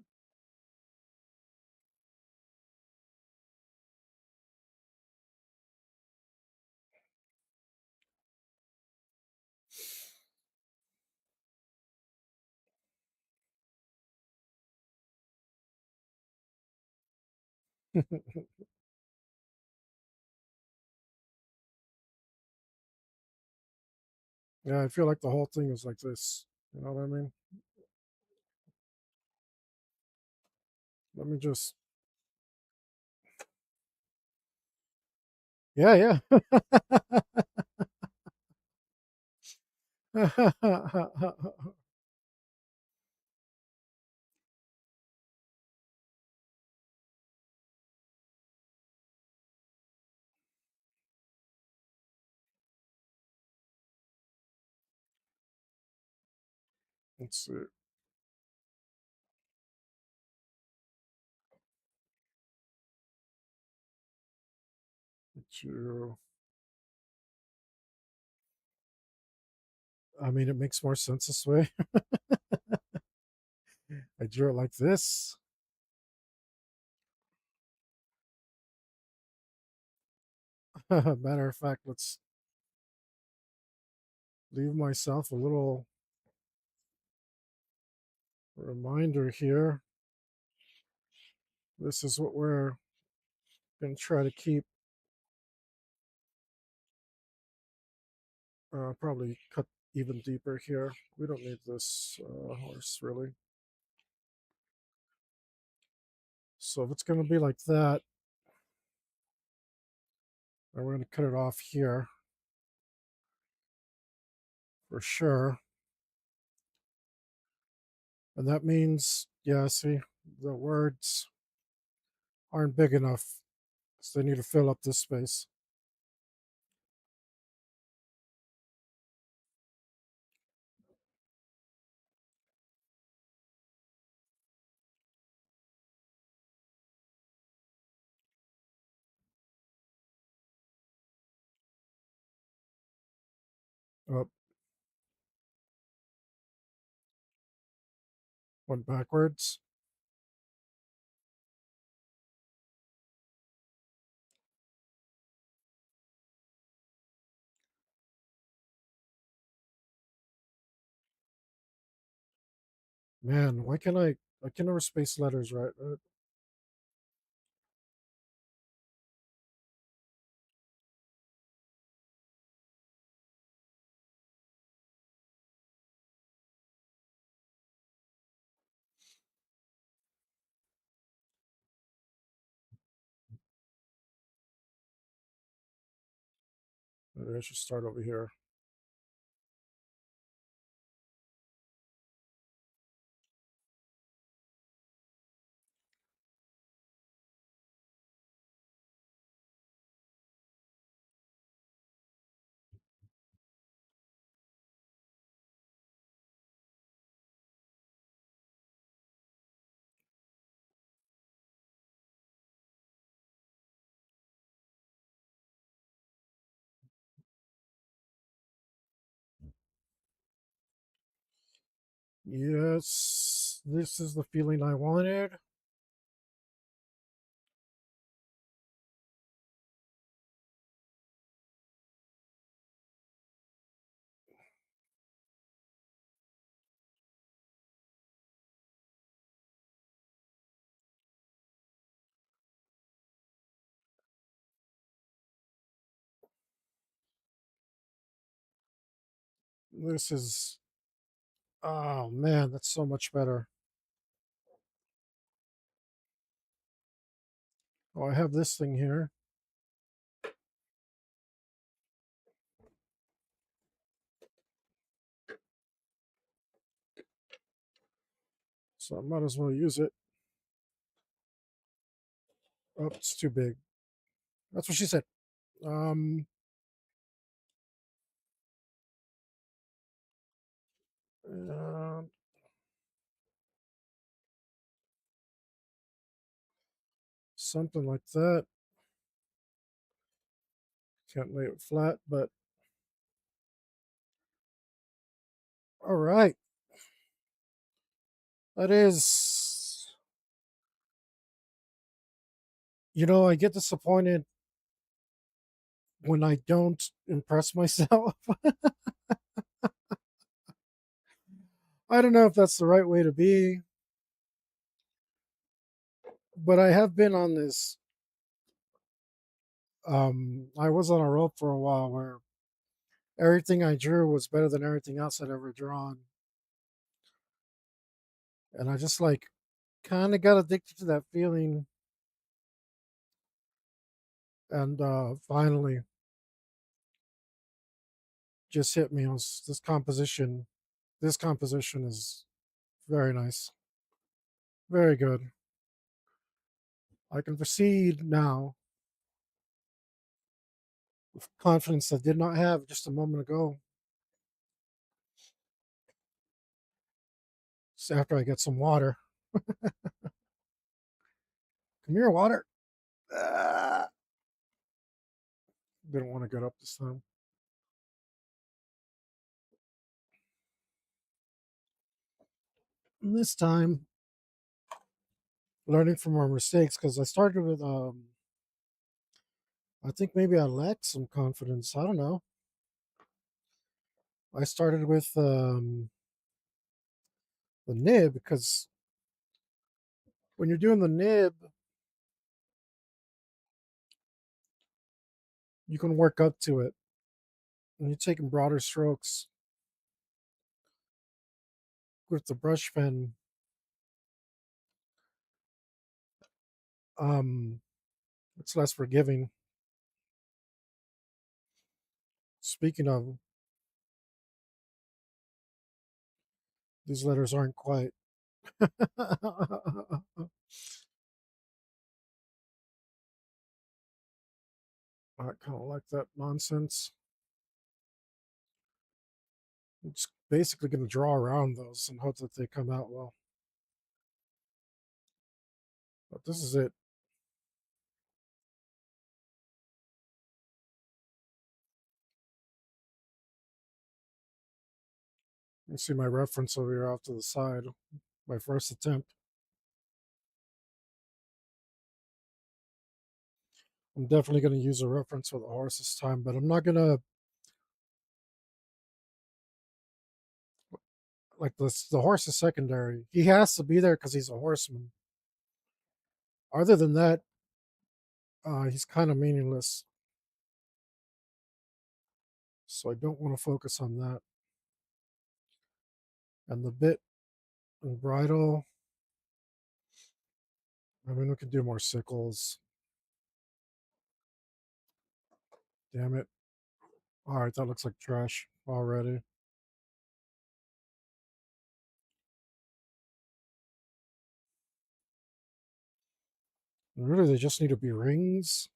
Yeah, I feel like the whole thing is like this. You know what I mean? Let me just. Yeah, yeah. Let's see. You. I mean, it makes more sense this way. I drew it like this. Matter of fact, let's leave myself a little reminder here. This is what we're going to try to keep. Probably cut even deeper here. We don't need this horse really. So if it's going to be like that, then we're going to cut it off here for sure. And that means, yeah, see, the words aren't big enough So they need to fill up this space. Oh, went backwards. Man, why can't I can never space letters right. Maybe I should start over here. Yes, this is the feeling I wanted. This is, oh man, that's so much better. Oh, I have this thing here. So I might as well use it. Oh, it's too big. That's what she said. Um, uh, something like that. Can't lay it flat, but all right. That is, I get disappointed when I don't impress myself. I don't know if that's the right way to be, but I have been on this. I was on a rope for a while where everything I drew was better than everything else I'd ever drawn. And I just like kind of got addicted to that feeling. And finally, just hit me. It was this composition. This composition is very nice. Very good. I can proceed now with confidence I did not have just a moment ago. Just after I get some water. Come here, water. Ah, didn't want to get up this time. And this time, learning from our mistakes, because I started with, I think maybe I lacked some confidence. I don't know. I started with the nib because when you're doing the nib, you can work up to it. When you're taking broader strokes with the brush pen, um, it's less forgiving. Speaking of, these letters aren't quite. I kind of like that nonsense. I'm just basically going to draw around those and hope that they come out well. But this is it. You see my reference over here off to the side. My first attempt. I'm definitely going to use a reference for the horse this time, but I'm not going to like this. The horse is secondary. He has to be there because he's a horseman. Other than that, he's kind of meaningless. So I don't want to focus on that. And the bit and bridle. I mean, we could do more sickles. Damn it. All right, that looks like trash already. And really, they just need to be rings.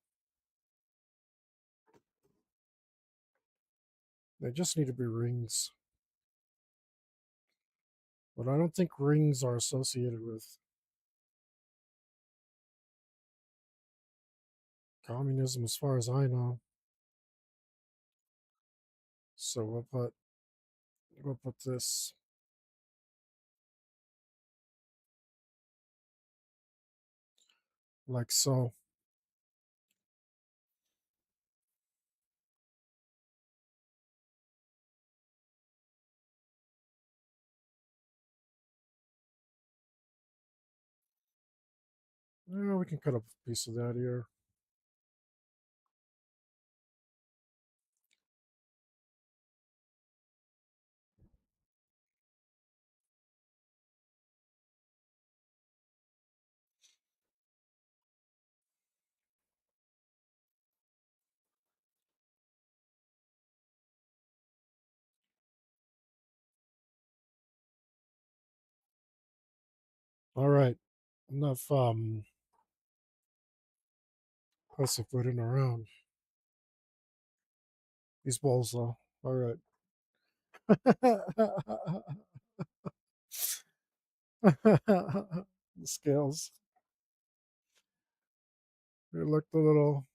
They just need to be rings. But I don't think rings are associated with communism as far as I know. So we'll put this like so. Yeah, we can cut up a piece of that here. All right. Enough pussyfooting around. These balls though. All right. The scales. They looked a little.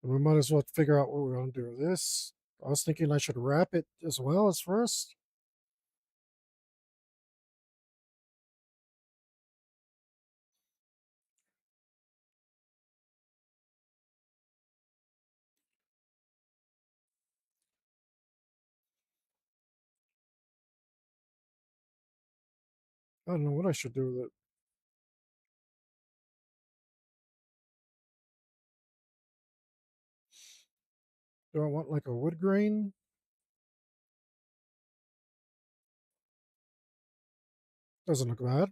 We might as well figure out what we're going to do with this. I was thinking I should wrap it as well as first. I don't know what I should do with it. Do I want like a wood grain? Doesn't look bad.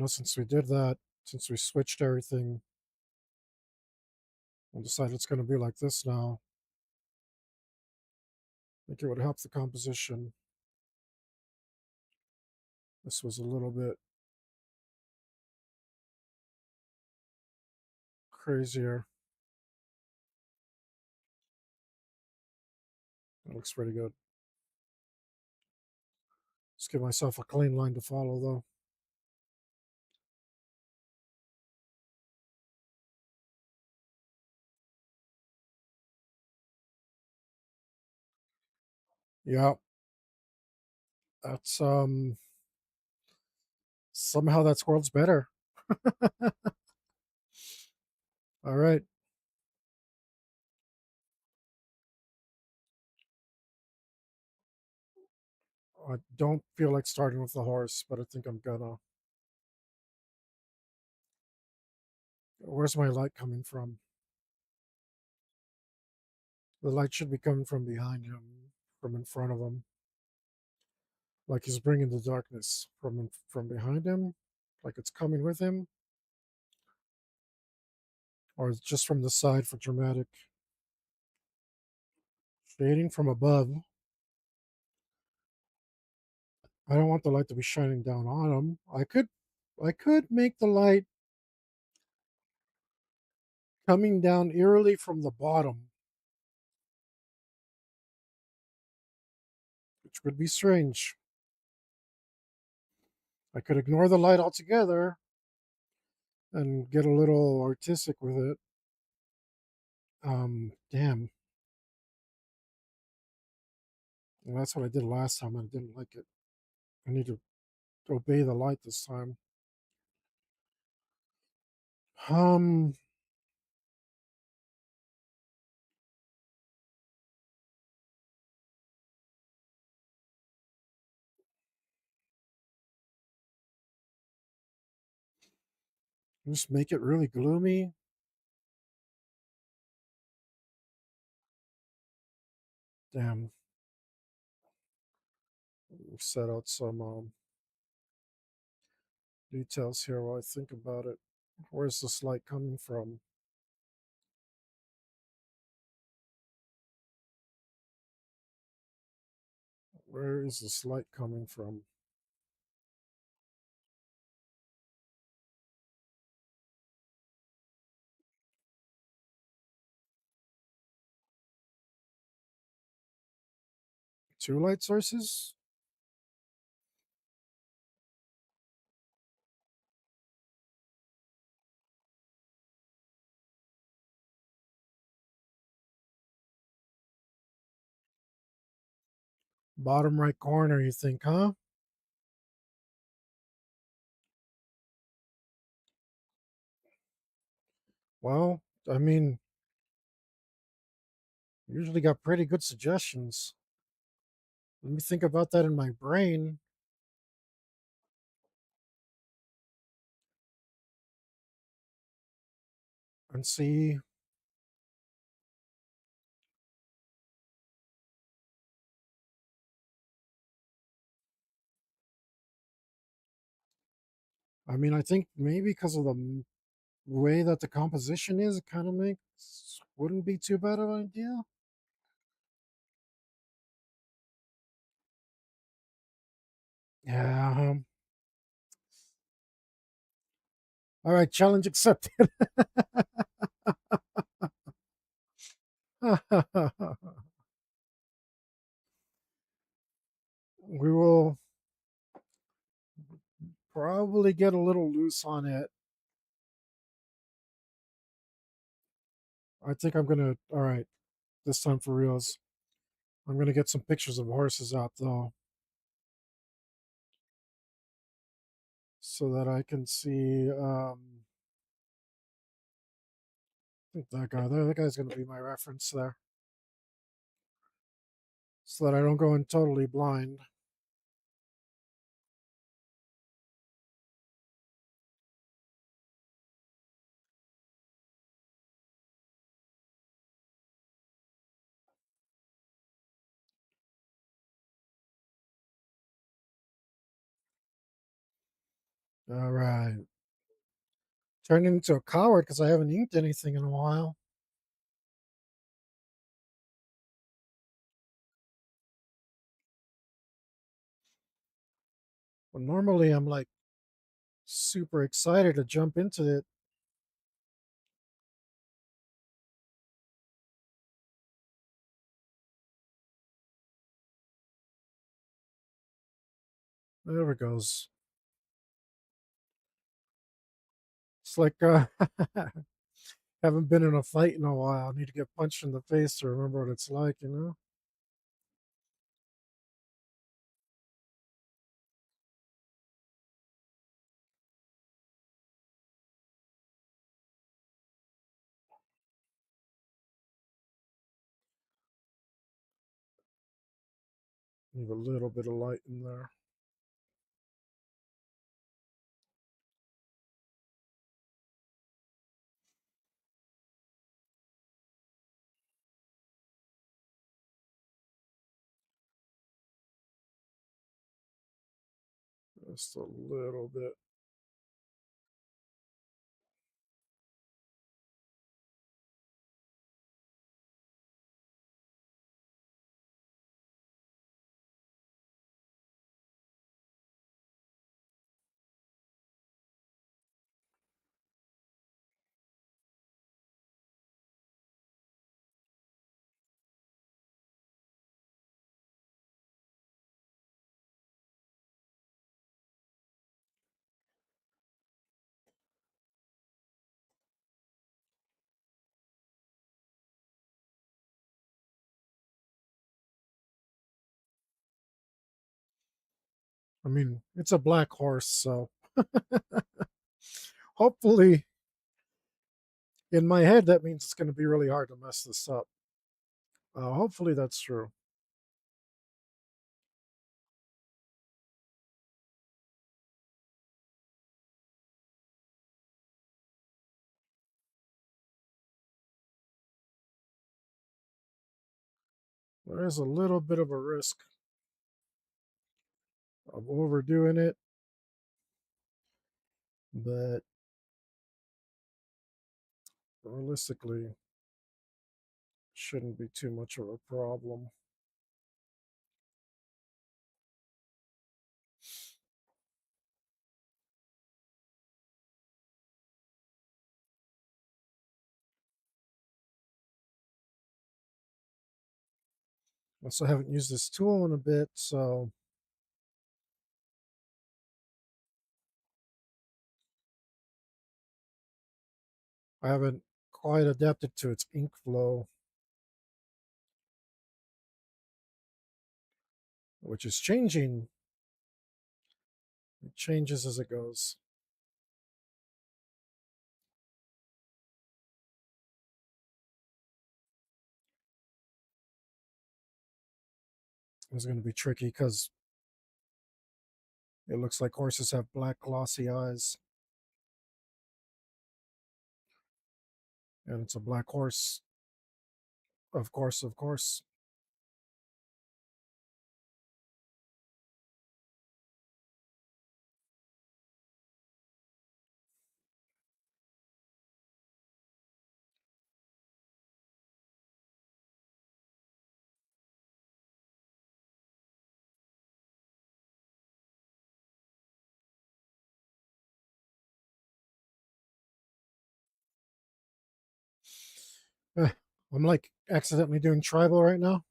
Since we did that, since we switched everything, we'll decide it's going to be like this now. I think it would help the composition. This was a little bit crazier. That looks pretty good. Let's give myself a clean line to follow though. Yeah, that's somehow that squirrel's better. All right. I don't feel like starting with the horse, but I think I'm gonna. Where's my light coming from? The light should be coming from behind him, from in front of him. Like he's bringing the darkness from behind him, like it's coming with him, or it's just from the side for dramatic shading from above. I don't want the light to be shining down on him. I could make the light coming down eerily from the bottom, which would be strange. I could ignore the light altogether and get a little artistic with it. Damn. Well, that's what I did last time. I didn't like it. I need to obey the light this time. Um, just make it really gloomy. Damn. Set out some details here while I think about it. Where's this light coming from? Where is this light coming from? Two light sources? Bottom right corner, you think, huh? Well, I mean, usually got pretty good suggestions. Let me think about that in my brain and see. I mean, I think maybe because of the way that the composition is, it kind of makes wouldn't be too bad of an idea. Yeah. All right, challenge accepted. We will probably get a little loose on it. I think I'm gonna. All right, this time for reals. I'm gonna get some pictures of horses out though, so that I can see. I think that guy there. That guy's gonna be my reference there, so that I don't go in totally blind. All right. Turned into a coward because I haven't inked anything in a while. But normally I'm like super excited to jump into it. There it goes. It's like haven't been in a fight in a while. I need to get punched in the face to remember what it's like, you know? Leave a little bit of light in there. Just a little bit. I mean, it's a black horse, so hopefully, in my head, that means it's going to be really hard to mess this up. Hopefully, that's true. There is a little bit of a risk of overdoing it, but realistically, shouldn't be too much of a problem. Also, haven't used this tool in a bit, so I haven't quite adapted to its ink flow, which is changing. It changes as it goes. It's going to be tricky because it looks like horses have black glossy eyes, and it's a black horse. Of course, of course. Eh, I'm like accidentally doing tribal right now,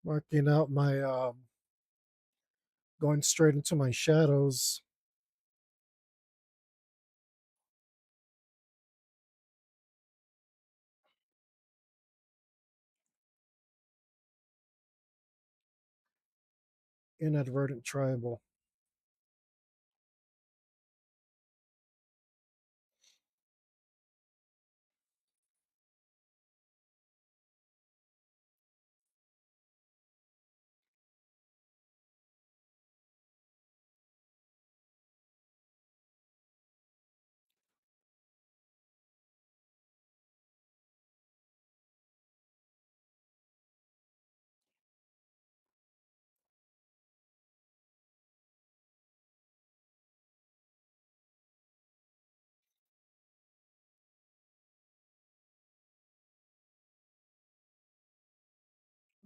marking out my going straight into my shadows. Inadvertent tribal.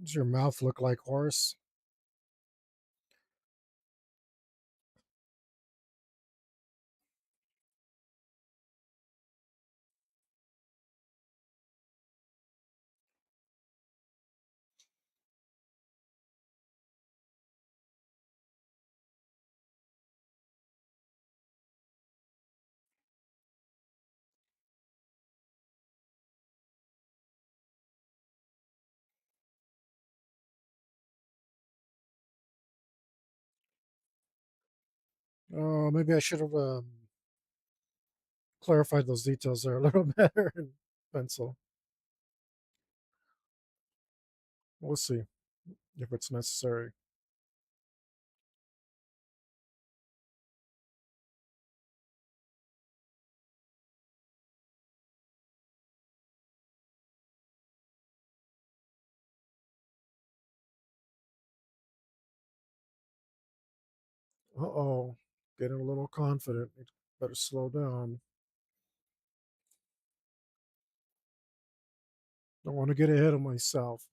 Does your mouth look like horse? Oh, maybe I should have clarified those details there a little better in pencil. We'll see if it's necessary. Uh-oh. Getting a little confident. Better slow down. Don't want to get ahead of myself.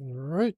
All right.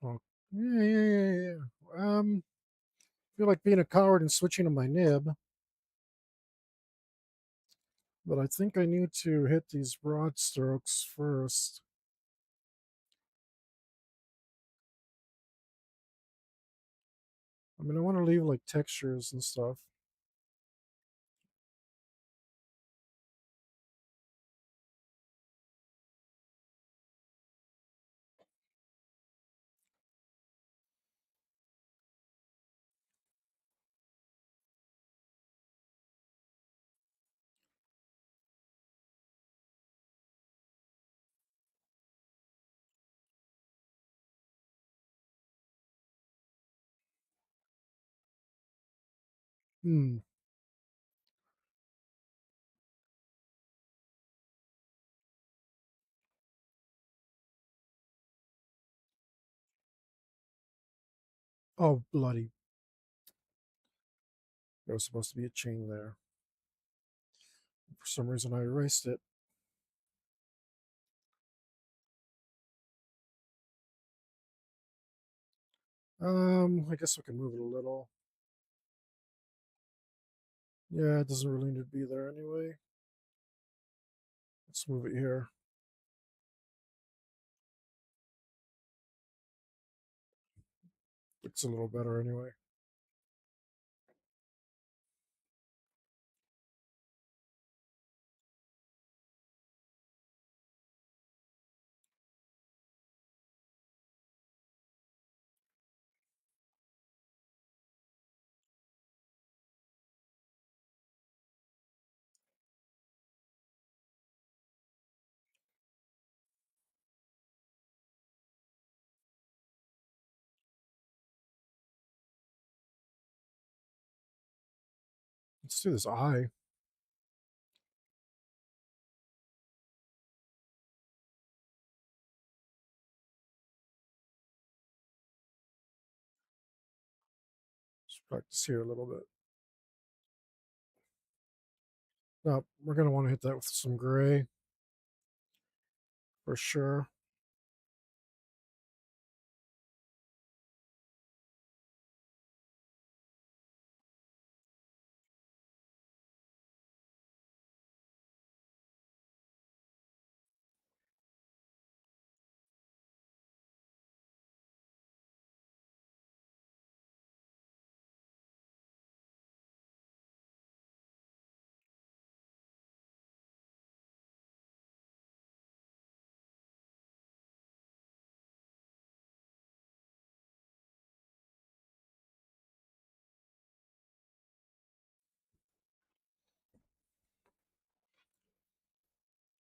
Oh, yeah, yeah, yeah, yeah. Feel like being a coward and switching to my nib, but I think I need to hit these broad strokes first. I mean, I want to leave like textures and stuff. Hmm. Oh, bloody. There was supposed to be a chain there. For some reason, I erased it. I guess we can move it a little. Yeah, it doesn't really need to be there anyway. Let's move it here. Looks a little better anyway. Let's do this eye. Let's practice here a little bit. Now, we're going to want to hit that with some gray for sure.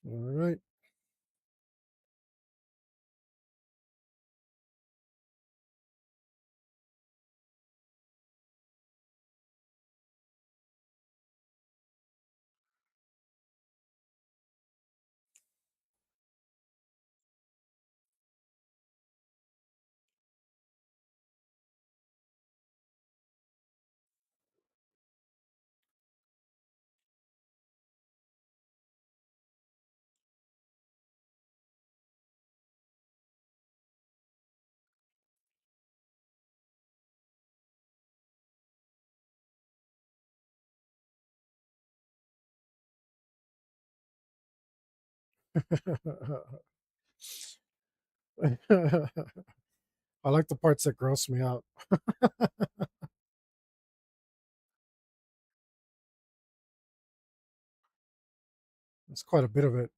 All right. I like the parts that gross me out. It's quite a bit of it.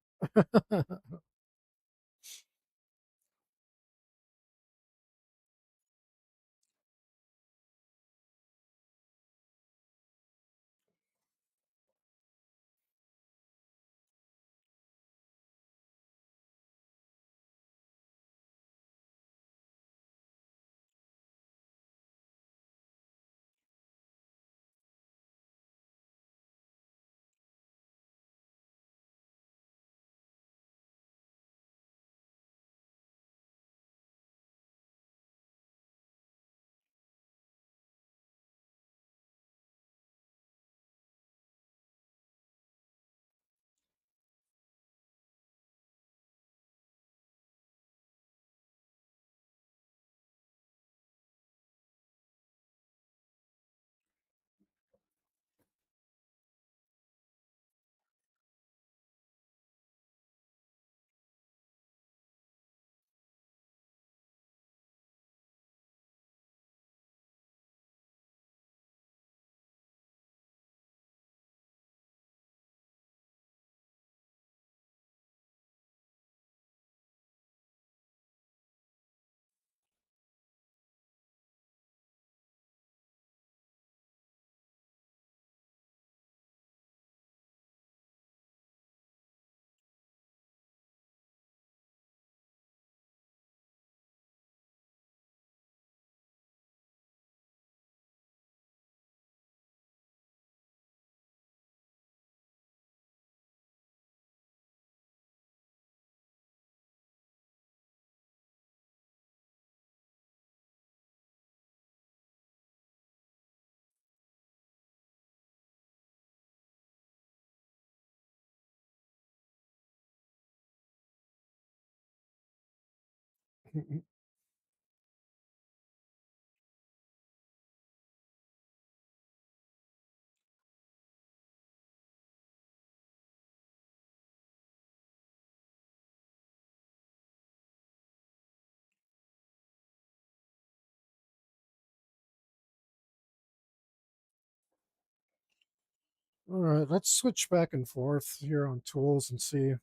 All right, let's switch back and forth here on tools and see.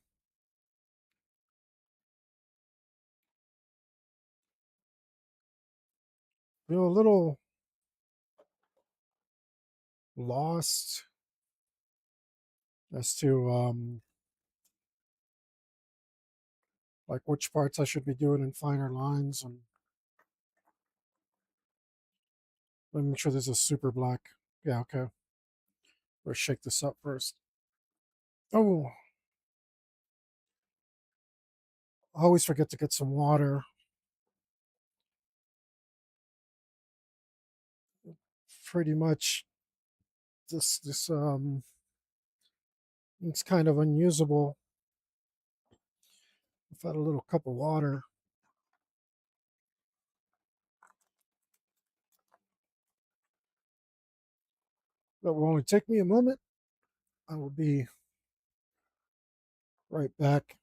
Feel a little lost as to like which parts I should be doing in finer lines, and let me make sure this is super black. Yeah, okay. Let's shake this up first. Oh, I always forget to get some water. Pretty much this it's kind of unusable without a little cup of water. That will only take me a moment. I will be right back.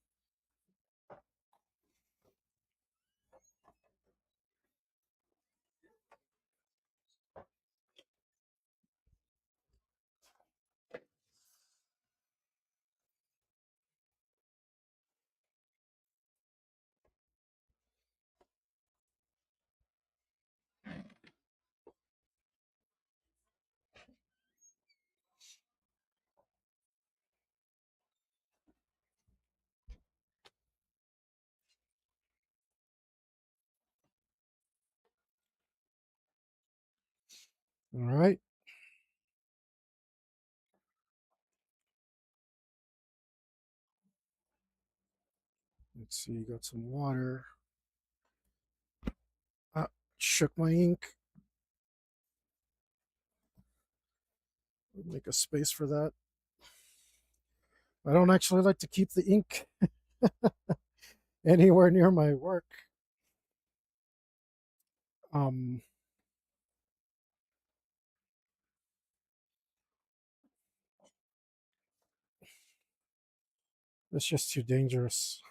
All right. Let's see. Got some water. Ah, shook my ink. Make a space for that. I don't actually like to keep the ink anywhere near my work. Um, it's just too dangerous.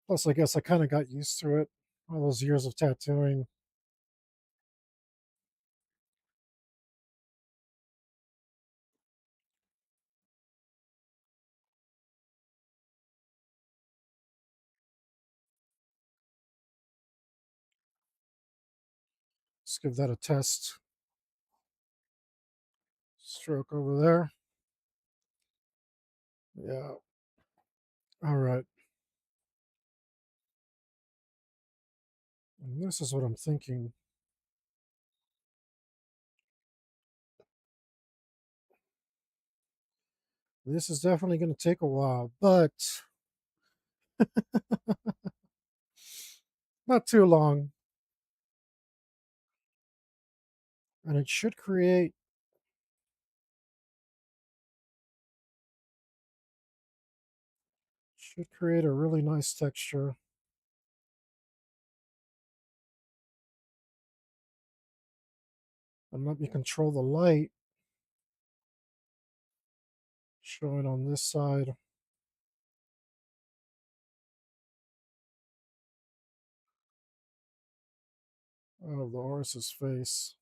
Plus, I guess I kind of got used to it. All those years of tattooing. Let's give that a test. Stroke over there. Yeah. All right. And this is what I'm thinking. This is definitely going to take a while, but not too long. And it should create a really nice texture and let me control the light showing on this side of the horse's face.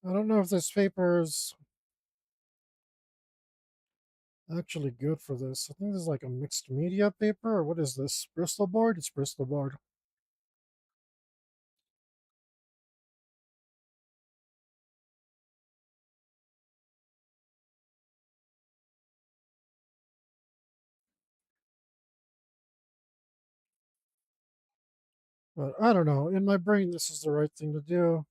I don't know if this paper is actually good for this. I think this is like a mixed media paper, or what is this? Bristol board? It's Bristol board. But I don't know. In my brain, this is the right thing to do.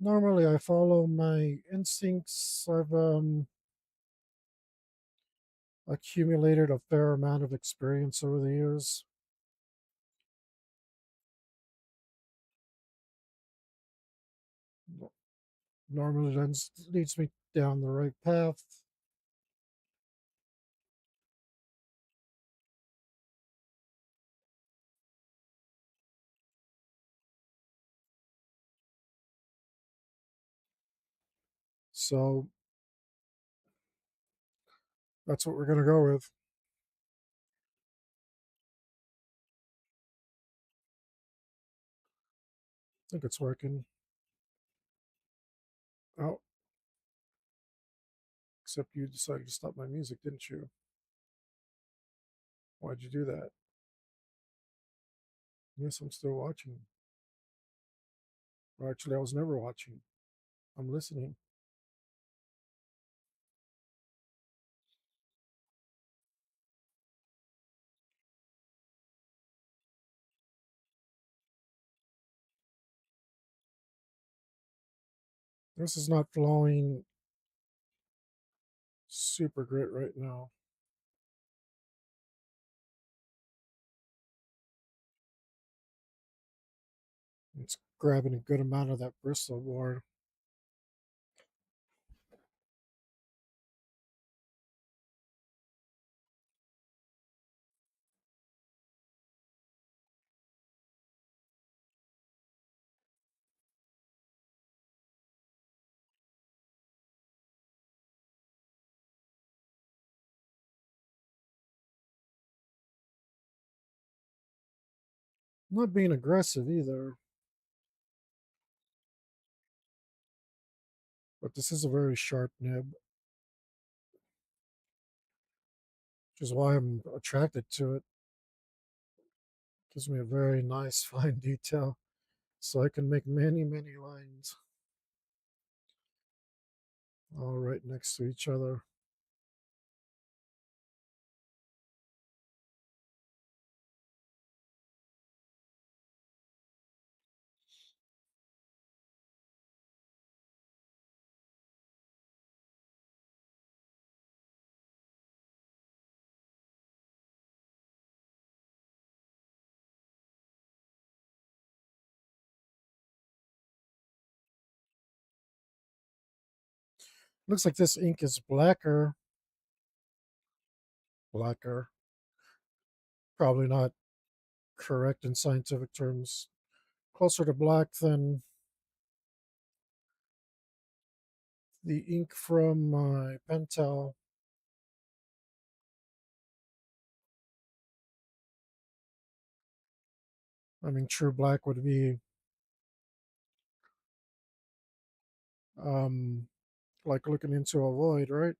Normally, I follow my instincts. I've accumulated a fair amount of experience over the years. Normally, that leads me down the right path. So that's what we're going to go with. I think it's working. Oh, except you decided to stop my music, didn't you? Why'd you do that? Yes, I'm still watching. Or actually, I was never watching. I'm listening. This is not flowing super great right now. It's grabbing a good amount of that Bristol board. I'm not being aggressive either. But this is a very sharp nib, which is why I'm attracted to it. Gives me a very nice fine detail, so I can make many, many lines all right next to each other. Looks like this ink is blacker. Probably not correct in scientific terms. Closer to black than the ink from my Pentel. I mean, true black would be um, like looking into a void, right?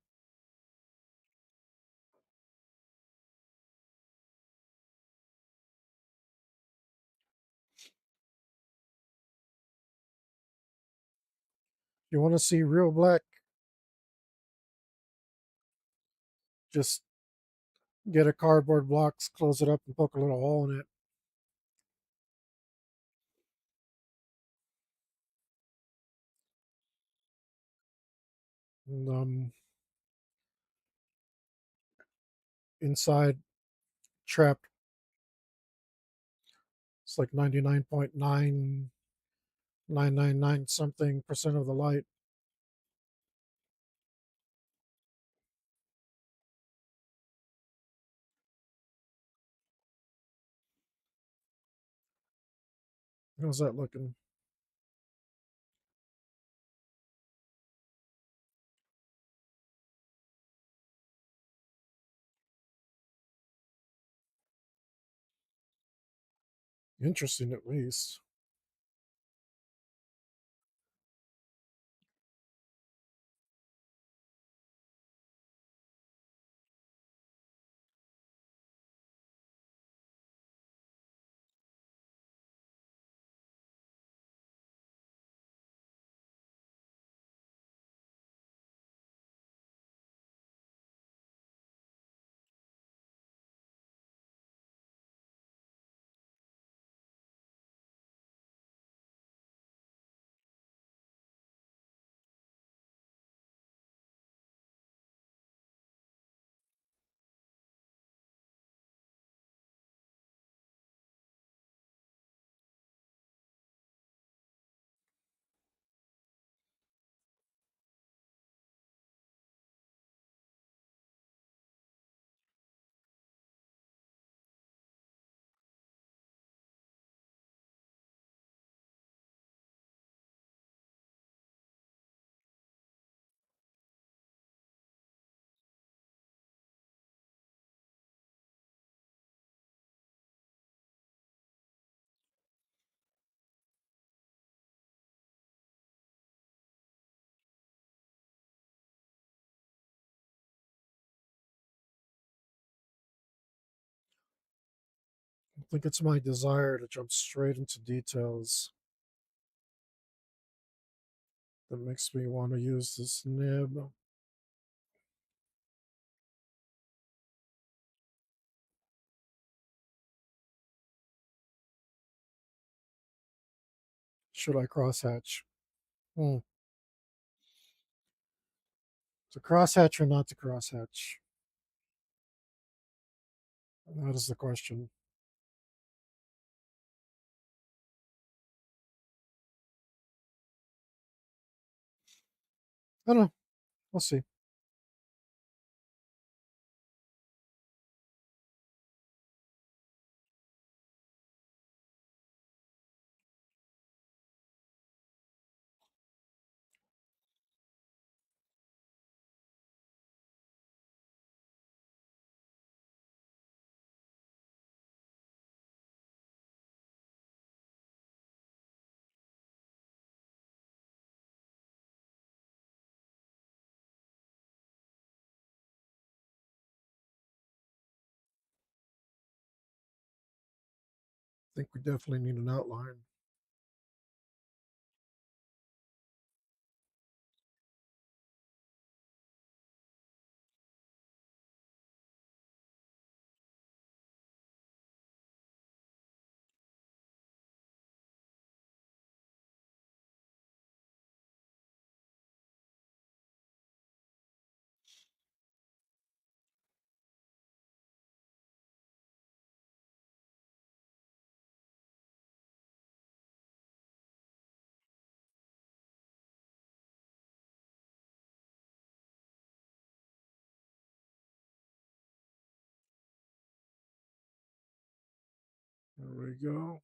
You want to see real black, just get a cardboard box, close it up, and poke a little hole in it. And inside, trapped, it's like 99.9999 something percent of the light. How's that looking? Interesting, at least. I think it's my desire to jump straight into details that makes me want to use this nib. Should I crosshatch? Hmm. To crosshatch or not to crosshatch? That is the question. I don't know. We'll see. think we definitely need an outline. There we go.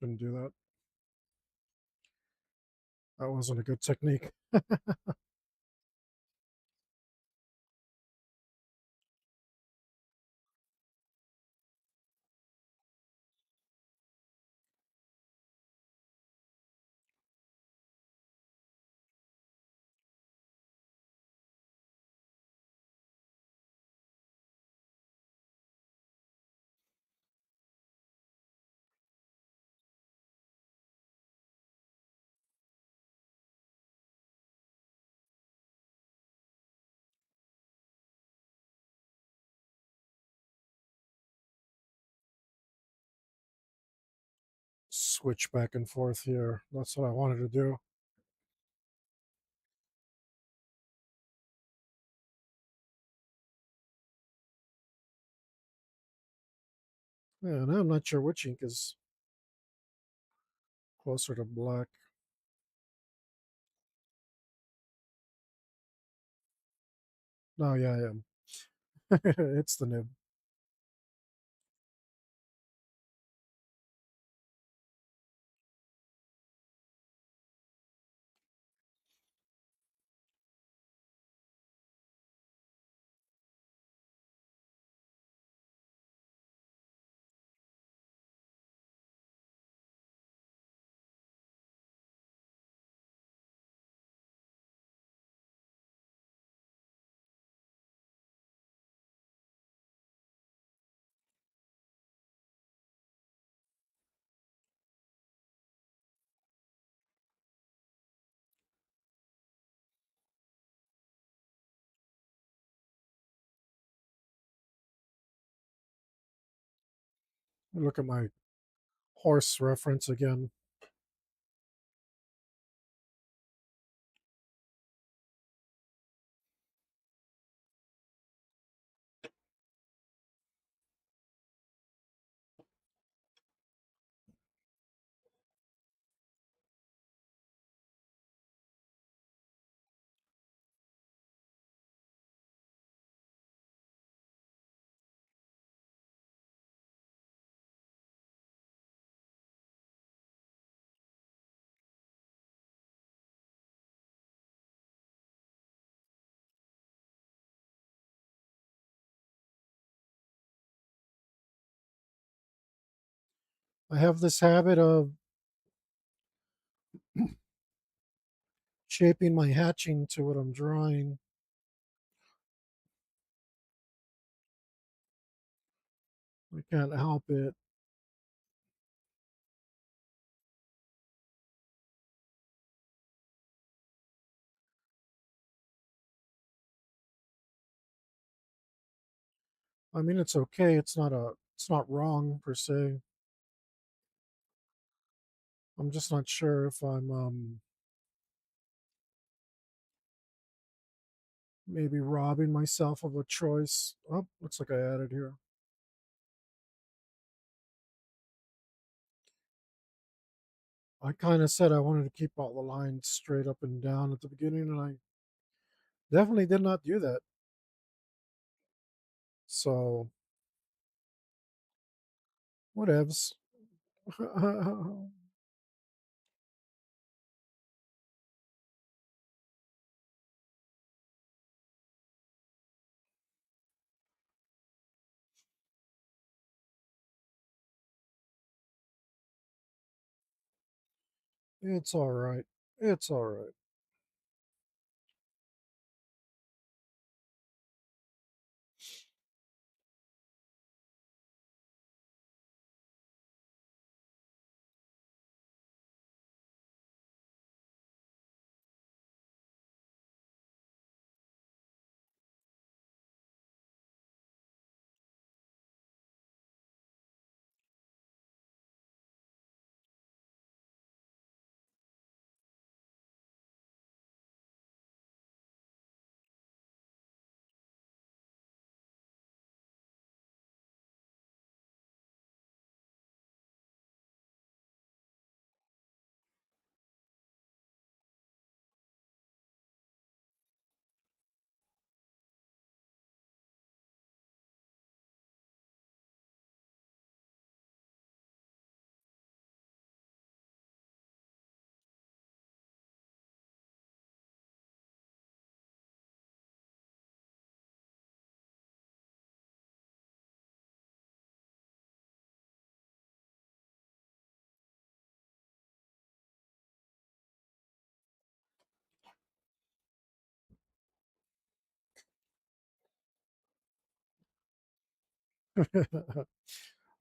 Shouldn't do that. That wasn't a good technique. Switch back and forth here. That's what I wanted to do. Yeah, now I'm not sure which ink is closer to black. No, yeah, I am. It's the nib. Look at my horse reference again. I have this habit of shaping my hatching to what I'm drawing. I can't help it. I mean, it's okay. It's not wrong per se. I'm just not sure if I'm maybe robbing myself of a choice. Oh, looks like I added here. I kind of said I wanted to keep all the lines straight up and down at the beginning, and I definitely did not do that. So, whatevs. It's all right. It's all right.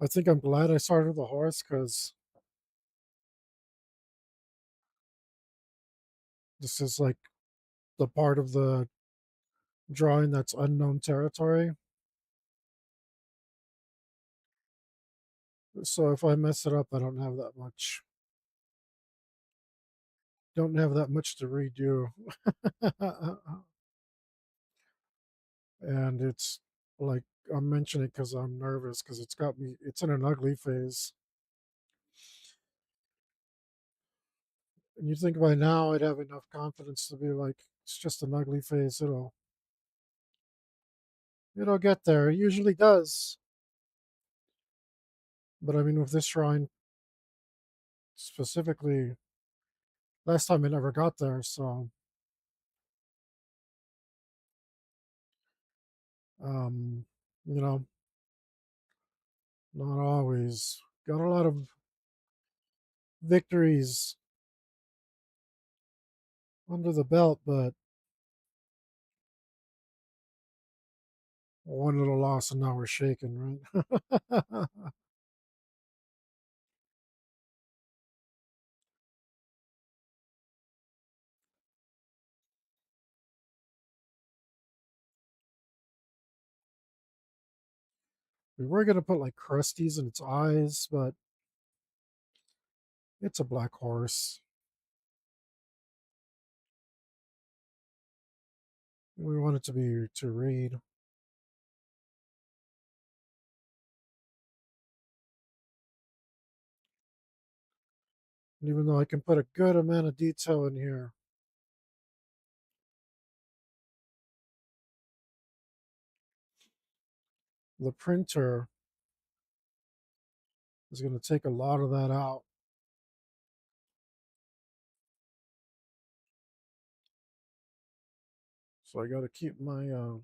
I think I'm glad I started with the horse because this is like the part of the drawing that's unknown territory. So if I mess it up, I don't have that much to redo. And it's like I'm mentioning because I'm nervous because it's in an ugly phase. And you think by now I'd have enough confidence to be like, it's just an ugly phase. It'll get there. It usually does. But I mean, with this shrine specifically, last time it never got there. So, um, you know, not always. Got a lot of victories under the belt, but one little loss and now we're shaking, right? We were gonna put like crusties in its eyes, but it's a black horse. We want it to be to read. And even though I can put a good amount of detail in here, the printer is going to take a lot of that out. So I got to keep my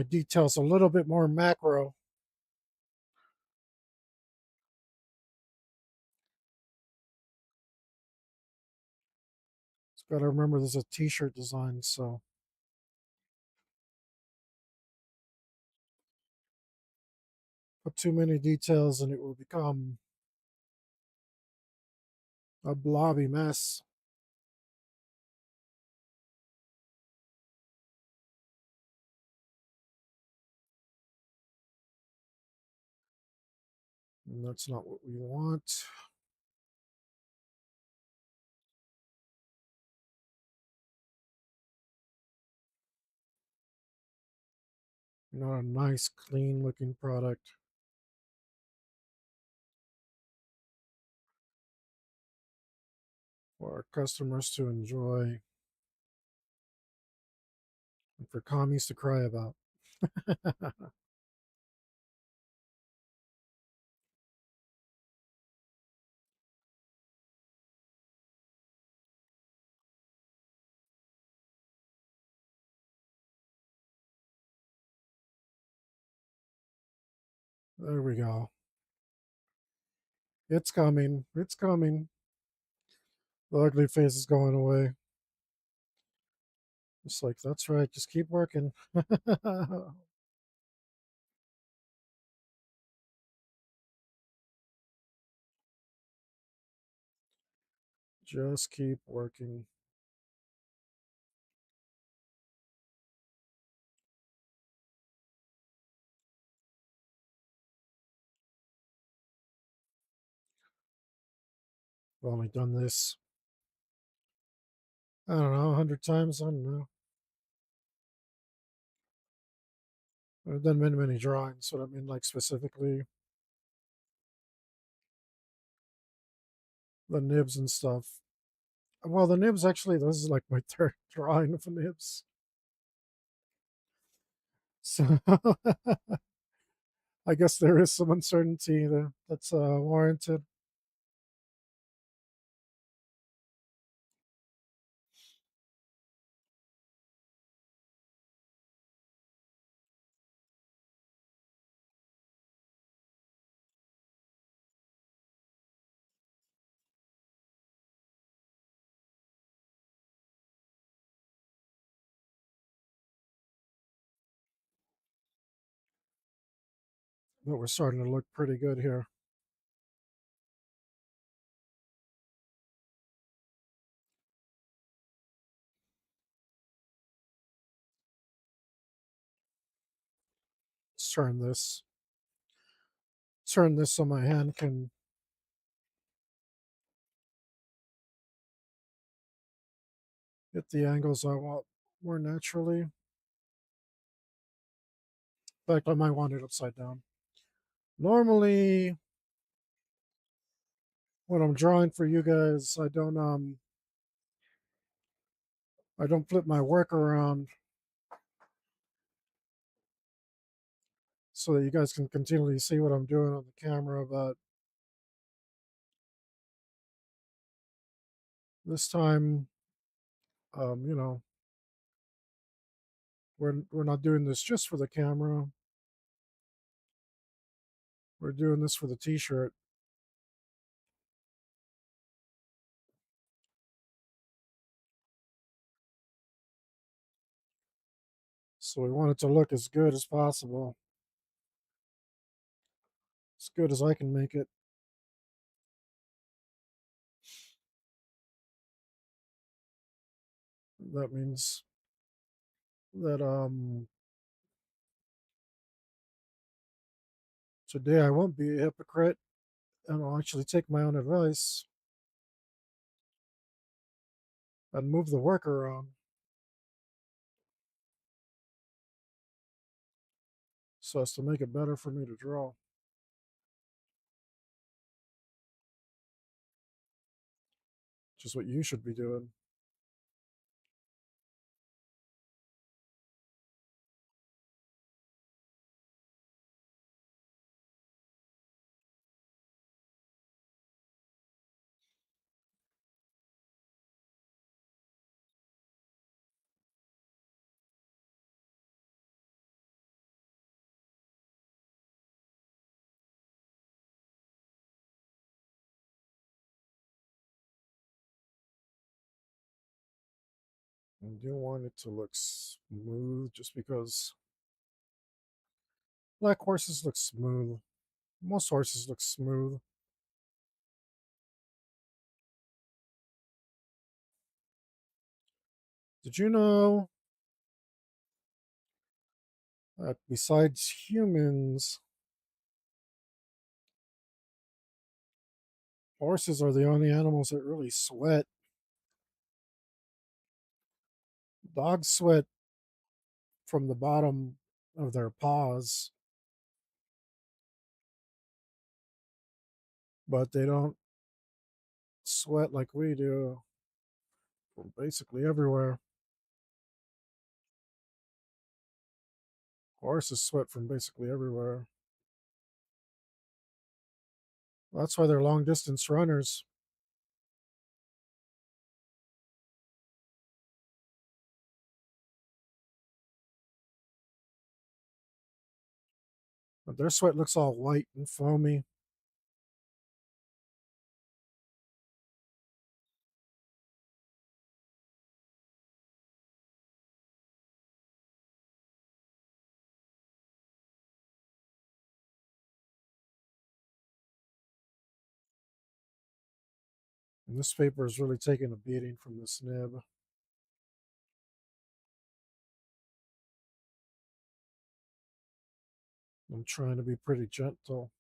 details a little bit more macro. It's got to remember there's a T-shirt design, so put too many details and it will become a blobby mess. And that's not what we want. A nice, clean looking product for our customers to enjoy and for commies to cry about. There we go. It's coming. It's coming. The ugly face is going away. It's like, that's right. Just keep working. Just keep working. I've only done this, I don't know, 100 times. I don't know. I've done many, many drawings. What I mean, like specifically the nibs and stuff. Well, the nibs actually, this is like my third drawing of the nibs. So I guess there is some uncertainty there that's warranted. But we're starting to look pretty good here. Let's turn this. Turn this so my hand can get the angles I want more naturally. In fact, I might want it upside down. Normally, when I'm drawing for you guys, I don't flip my work around so that you guys can continually see what I'm doing on the camera. But this time, you know, we're not doing this just for the camera. We're doing this for the T-shirt. So we want it to look as good as possible, as good as I can make it. That means that today I won't be a hypocrite and I'll actually take my own advice and move the work around so as to make it better for me to draw. Which is what you should be doing. And you want it to look smooth just because black horses look smooth. Most horses look smooth. Did you know that besides humans, horses are the only animals that really sweat? Dogs sweat from the bottom, of their paws, but they don't sweat like we do from basically everywhere. Horses sweat from basically everywhere. That's why they're long distance runners. But their sweat looks all white and foamy. And this paper is really taking a beating from this nib. I'm trying to be pretty gentle.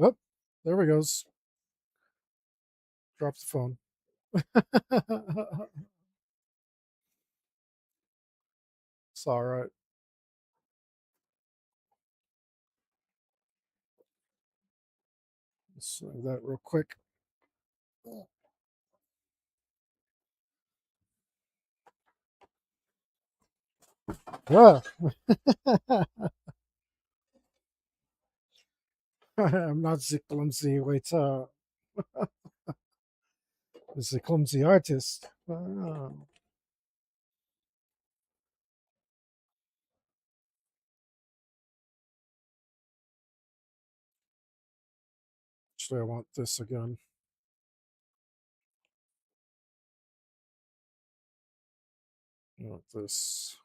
Oh, there we goes. Drop the phone. It's all right. Let's do that real quick. Ah. I'm not the clumsy waiter. It's a clumsy artist. Ah. Actually, I want this again. I want this.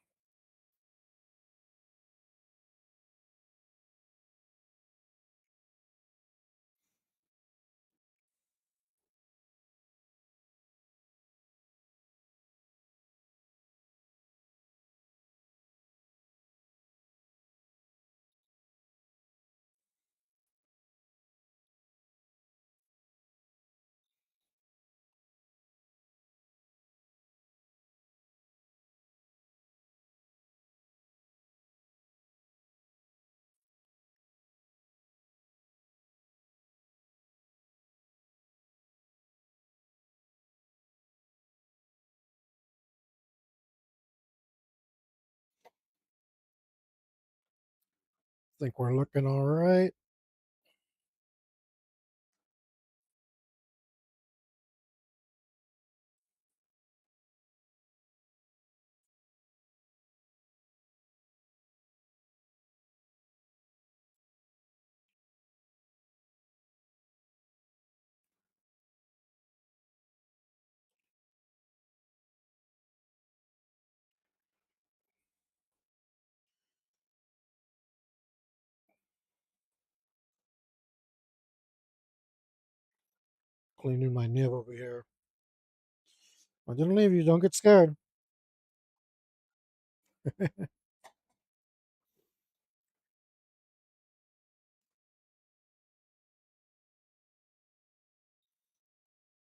Think we're looking all right. Cleaning my nib over here. I didn't leave you. Don't get scared.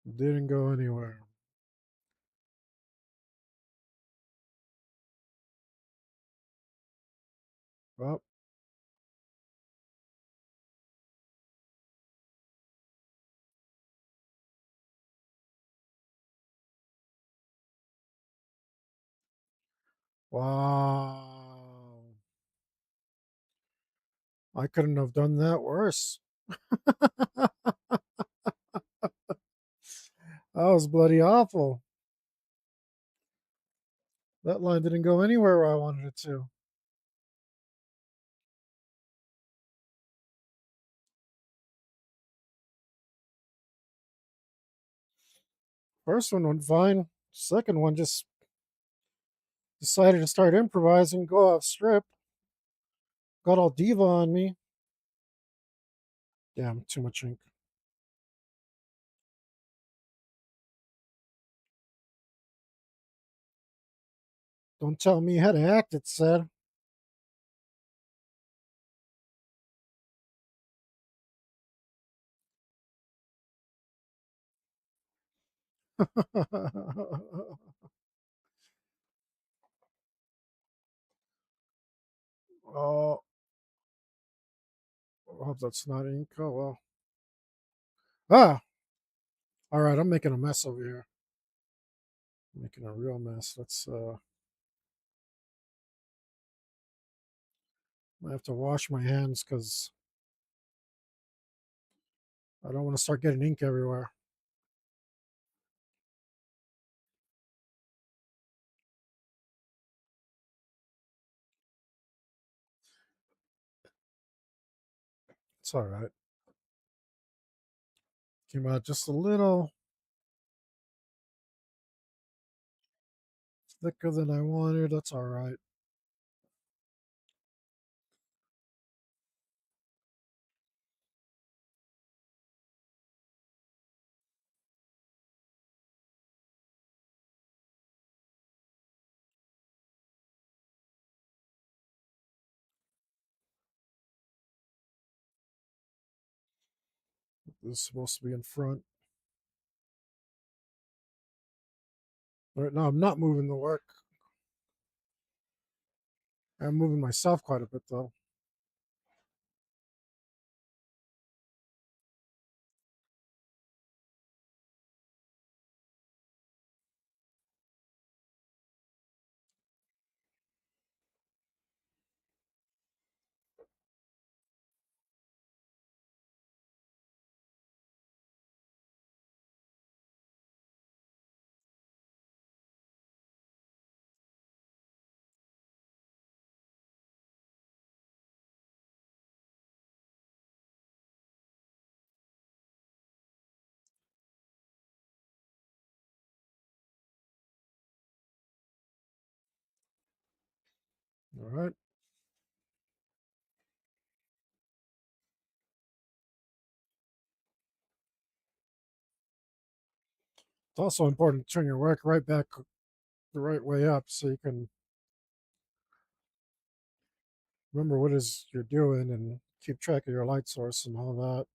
Didn't go anywhere. Well, wow. I couldn't have done that worse. That was bloody awful. That line didn't go anywhere where I wanted it to. First one went fine. Second one just decided to start improvising, go off strip. Got all diva on me. Damn, too much ink. Don't tell me how to act, it said. Oh, I hope that's not ink. Oh, well. Ah, all right. I'm making a mess over here. Making a real mess. I have to wash my hands because I don't want to start getting ink everywhere. It's all right. Came out just a little thicker than I wanted. That's all right. This is supposed to be in front. Right now, I'm not moving the work. I'm moving myself quite a bit, though. All right. It's also important to turn your work right back the right way up so you can remember what it is you're doing and keep track of your light source and all that.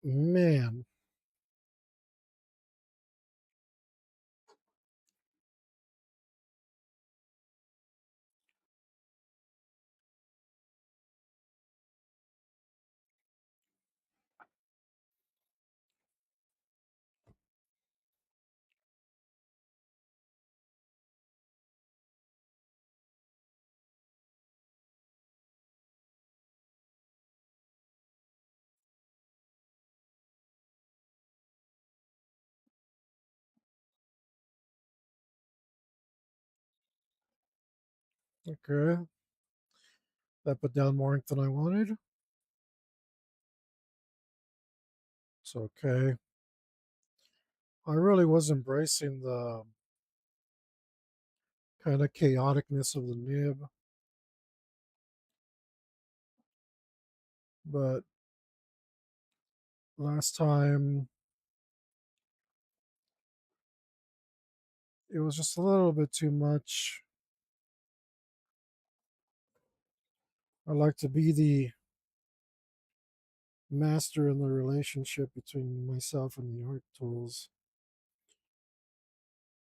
Man, okay. That put down more ink than I wanted. It's okay. I really was embracing the kind of chaoticness of the nib, but last time it was just a little bit too much. I like to be the master in the relationship between myself and the art tools,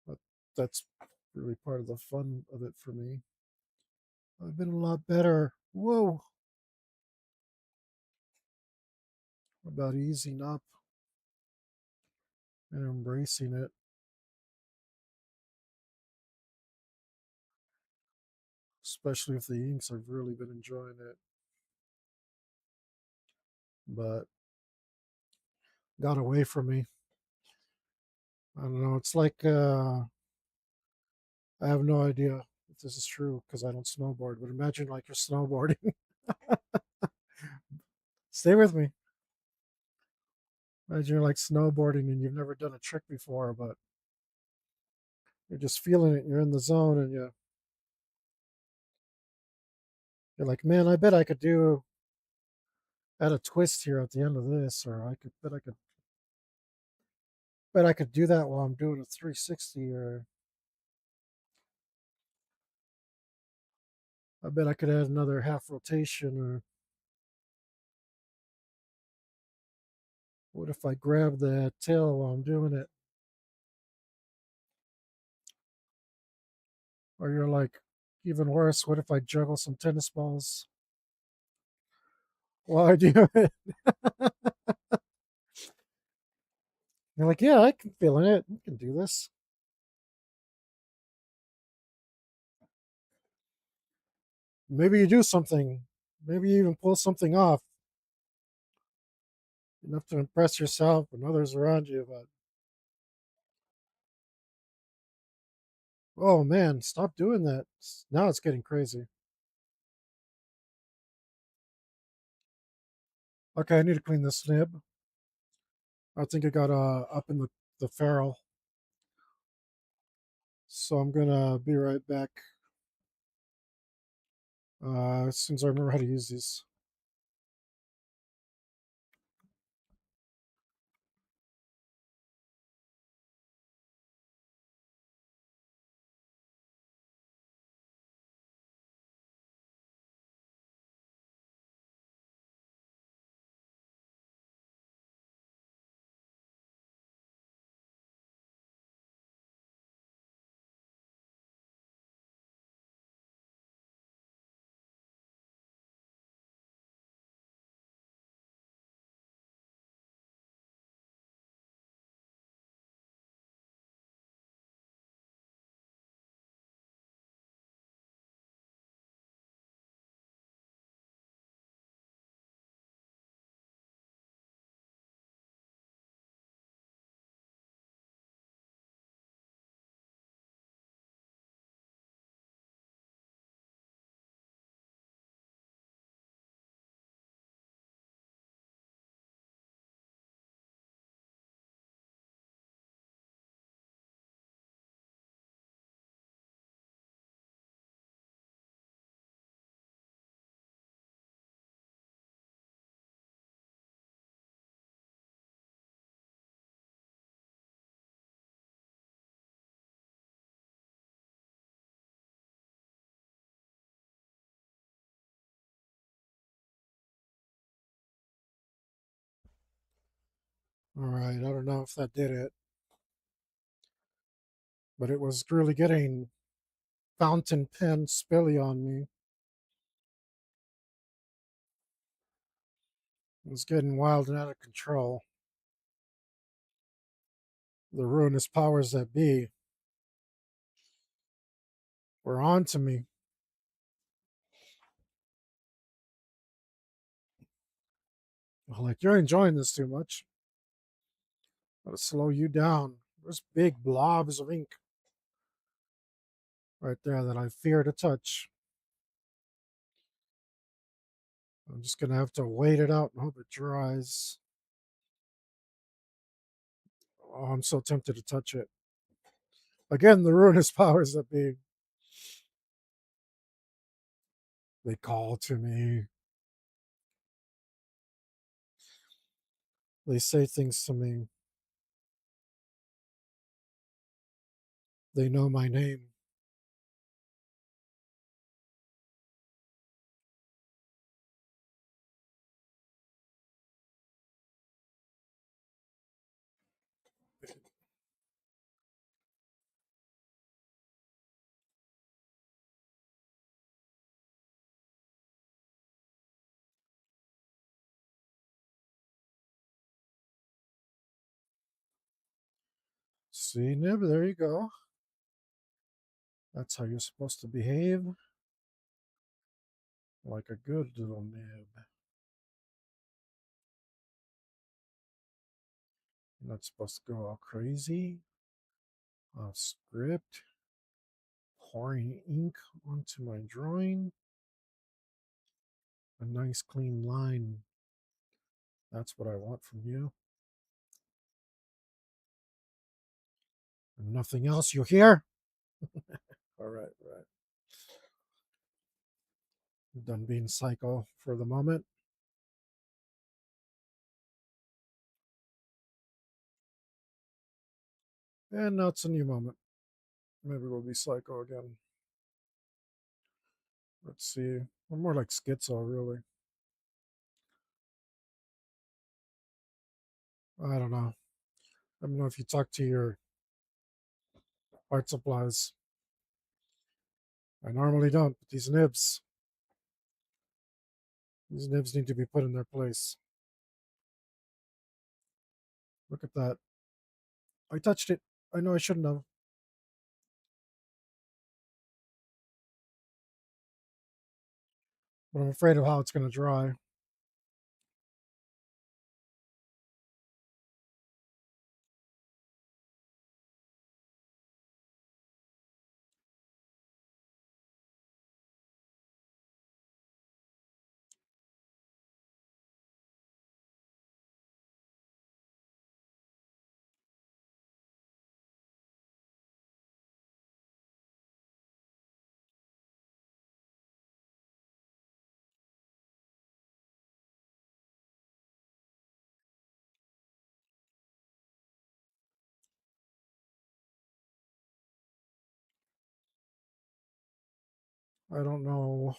but that's really part of the fun of it for me. I've been a lot better. Whoa, about easing up and embracing it, especially if the inks. I've really been enjoying it, but got away from me. I don't know. It's like I have no idea if this is true because I don't snowboard. But imagine like you're snowboarding. Stay with me. Imagine you're like snowboarding and you've never done a trick before, but you're just feeling it. You're in the zone, and you're like, man, I bet I could do add a twist here at the end of this, or I could do that while I'm doing a 360, or I bet I could add another half rotation, or what if I grab the tail while I'm doing it? Or you're like, even worse, what if I juggle some tennis balls while I do it? You're like, yeah, I can feel it. I can do this. Maybe you do something. Maybe you even pull something off enough to impress yourself and others around you. But oh man, stop doing that. Now it's getting crazy. Okay, I need to clean this nib. I think it got up in the ferrule. So I'm gonna be right back as soon as I remember how to use these. All right, I don't know if that did it, but it was really getting fountain pen spilly on me. It was getting wild and out of control. The ruinous powers that be were on to me. Like, you're enjoying this too much. Gotta slow you down. There's big blobs of ink right there that I fear to touch. I'm just gonna have to wait it out and hope it dries. Oh, I'm so tempted to touch it. Again, the ruinous powers that be. They call to me. They say things to me. They know my name. See, Nib, there you go. That's how you're supposed to behave. Like a good little Nib. You're not supposed to go all crazy. Off script. Pouring ink onto my drawing. A nice clean line. That's what I want from you. And nothing else, you hear? All right, right. Done being psycho for the moment. And now it's a new moment. Maybe we'll be psycho again. Let's see. I'm more like schizo, really. I don't know. I don't know if you talk to your art supplies. I normally don't, but these nibs need to be put in their place. Look at that. I touched it. I know I shouldn't have, but I'm afraid of how it's going to dry. I don't know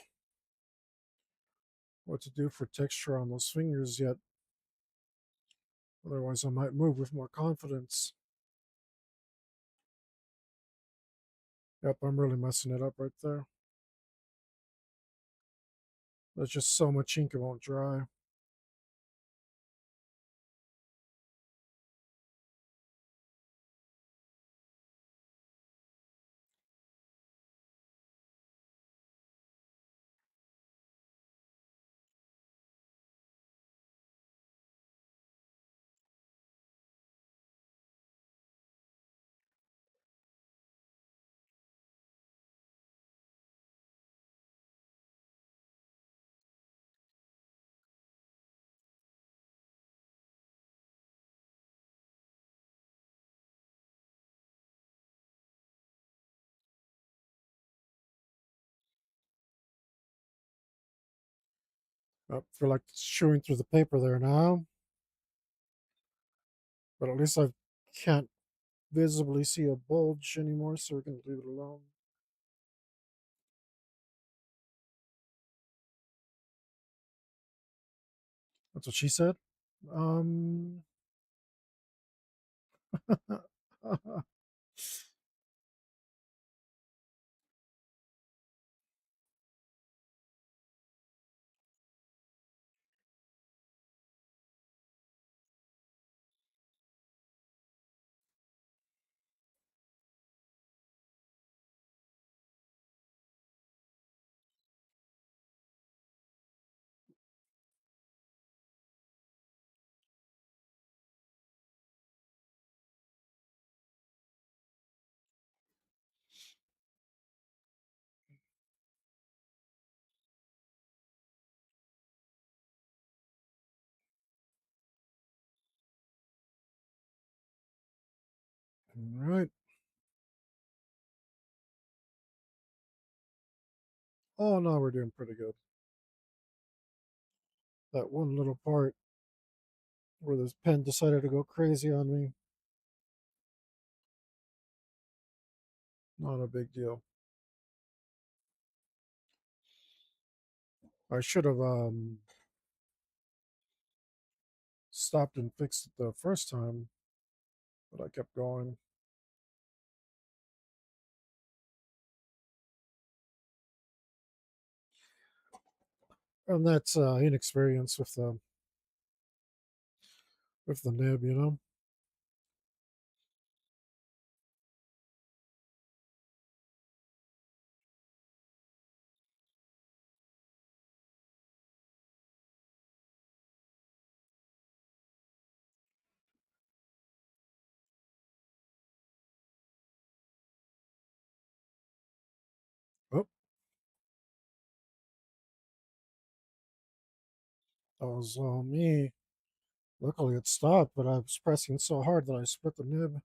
what to do for texture on those fingers yet. Otherwise, I might move with more confidence. Yep, I'm really messing it up right there. There's just so much ink it won't dry. I feel like it's chewing through the paper there now, but at least I can't visibly see a bulge anymore, so we're going to leave it alone. That's what she said. Um, All right. Oh no, we're doing pretty good. That one little part where this pen decided to go crazy on me, not a big deal. I should have stopped and fixed it the first time, but I kept going. And that's inexperience with the nib, you know. Oh, that was me. Luckily, it stopped, but I was pressing so hard that I split the nib.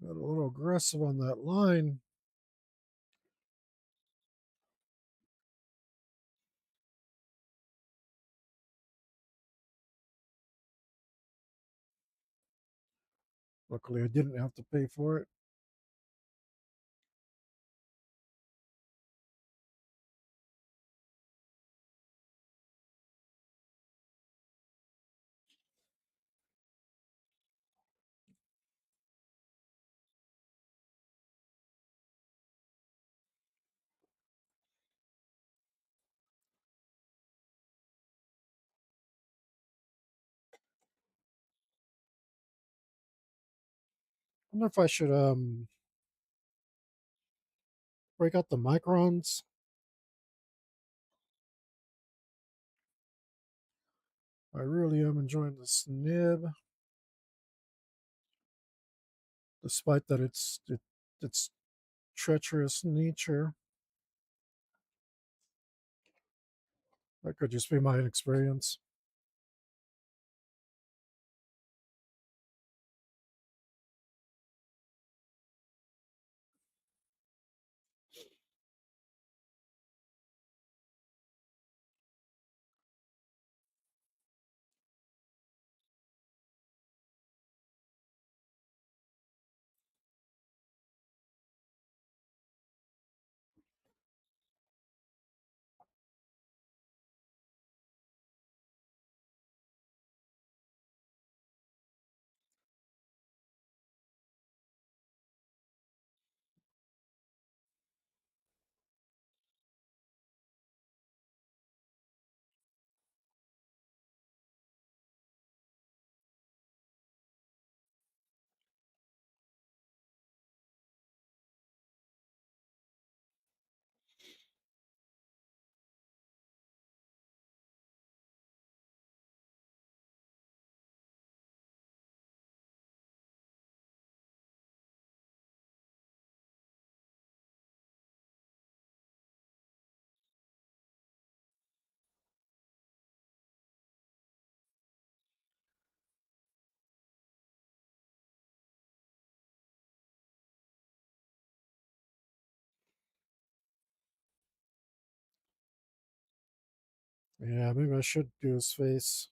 Got a little aggressive on that line. Luckily, I didn't have to pay for it. I wonder if I should break out the microns. I really am enjoying this nib, despite that it's treacherous nature. That could just be my inexperience. Yeah, maybe I should do his face.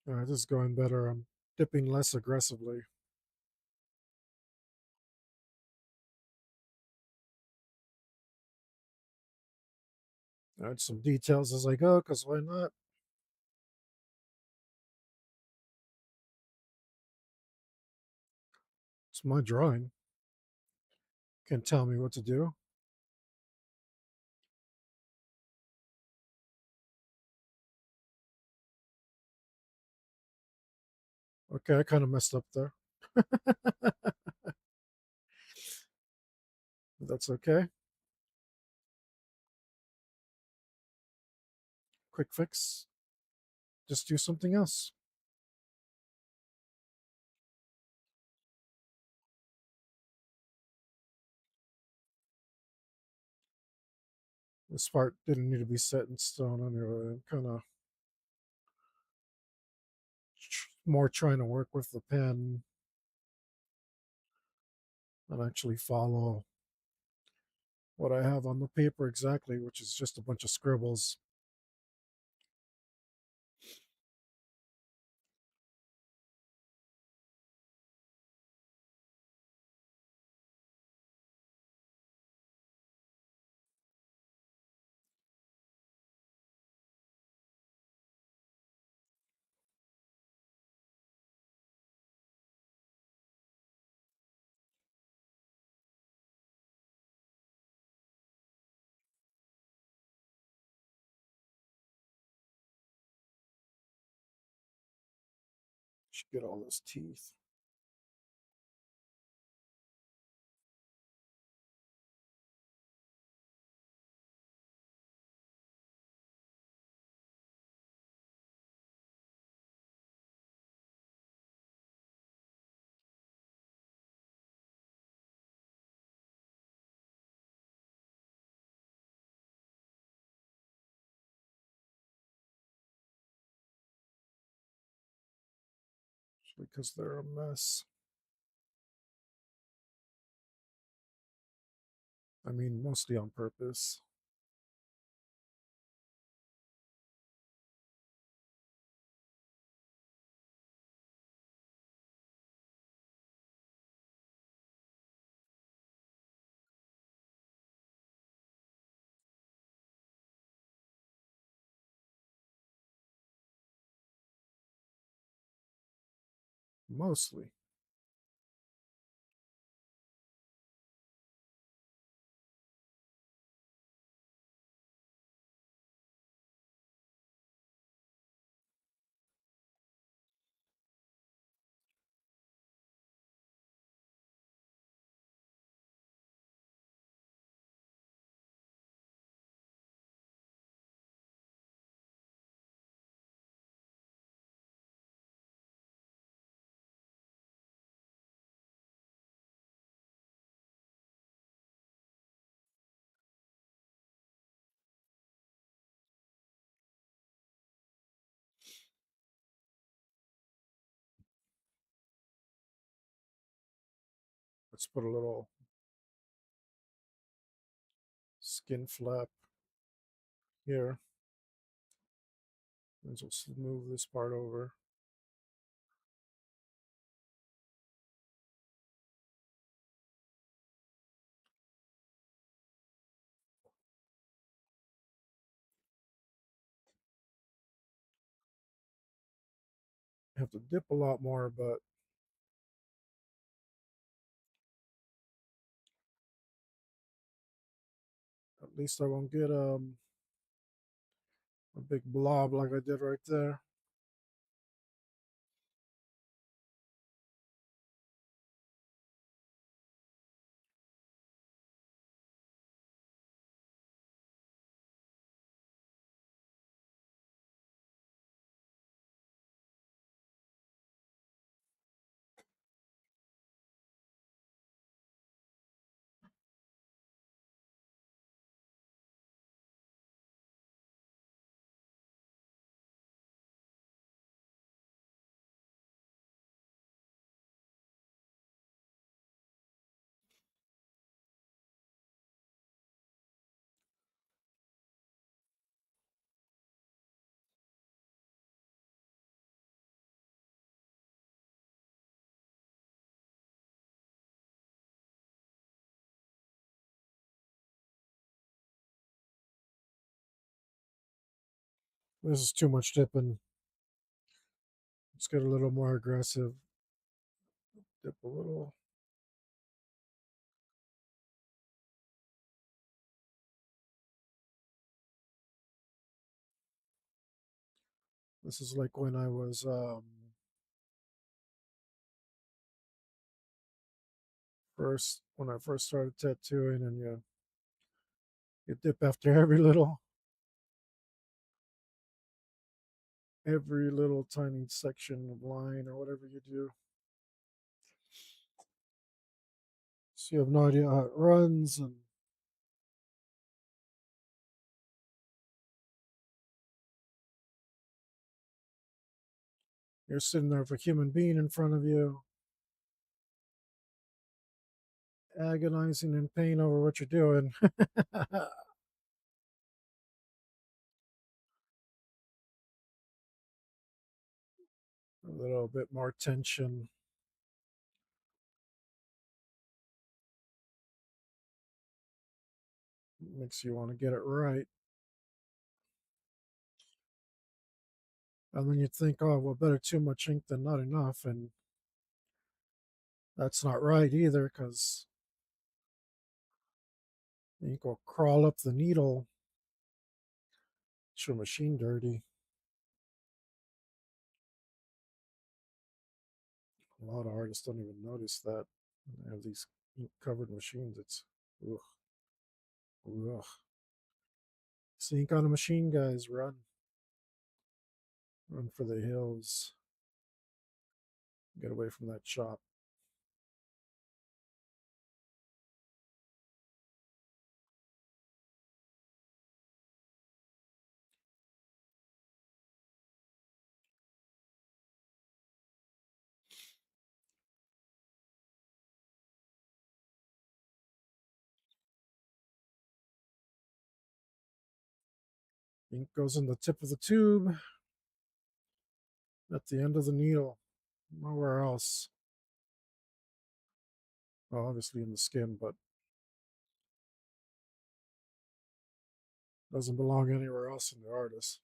This is going better. I'm dipping less aggressively. Add some details as I go, because why not? It's my drawing. Can't tell me what to do. Okay, I kind of messed up there. But that's okay. Quick fix. Just do something else. This part didn't need to be set in stone anyway. I'm kind of more trying to work with the pen and actually follow what I have on the paper exactly, which is just a bunch of scribbles. Should get all those teeth. Because they're a mess. I mean, mostly on purpose. Mostly. Let's put a little skin flap here. And just move this part over. I have to dip a lot more, but at least I won't get a big blob like I did right there. This is too much dipping. Let's get a little more aggressive. Dip a little. This is like when I was when I first started tattooing, and you dip after every little tiny section of line or whatever you do. So you have no idea how it runs, and you're sitting there with a human being in front of you, agonizing in pain over what you're doing. A little bit more tension makes you want to get it right. And then you think, oh, well, better too much ink than not enough. And that's not right either, because the ink will crawl up the needle. It's your machine dirty. A lot of artists don't even notice that. They have these ink covered machines. It's, ugh, ugh. It's ink on a machine, guys. Run. Run for the hills. Get away from that shop. Ink goes in the tip of the tube at the end of the needle. Nowhere else. Well, obviously in the skin, but doesn't belong anywhere else in the artist.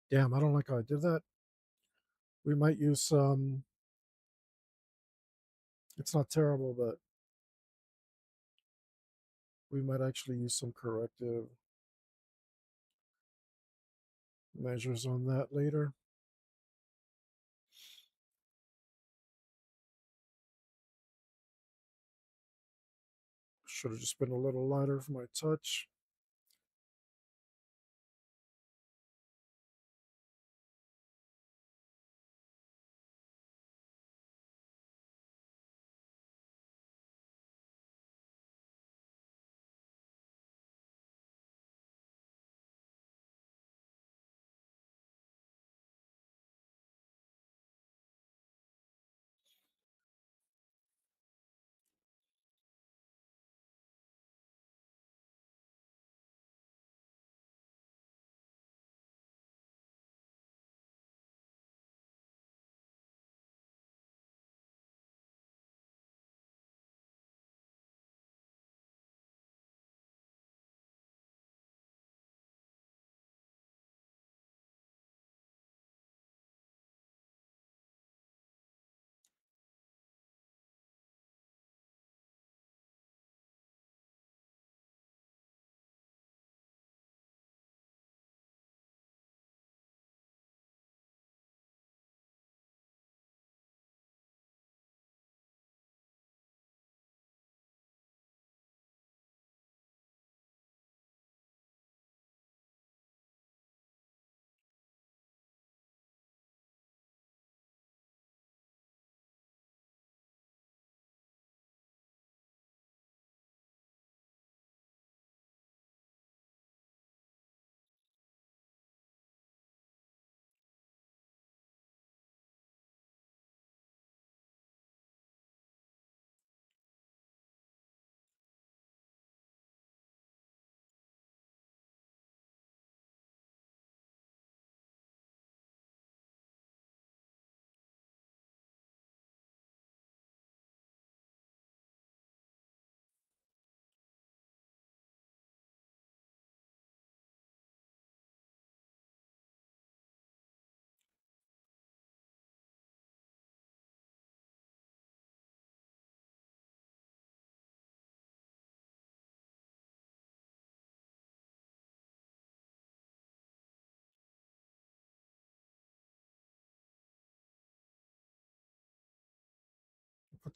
Damn, I don't like how I did that. We might use some. It's not terrible, but we might actually use some corrective measures on that later. Should have just been a little lighter for my touch.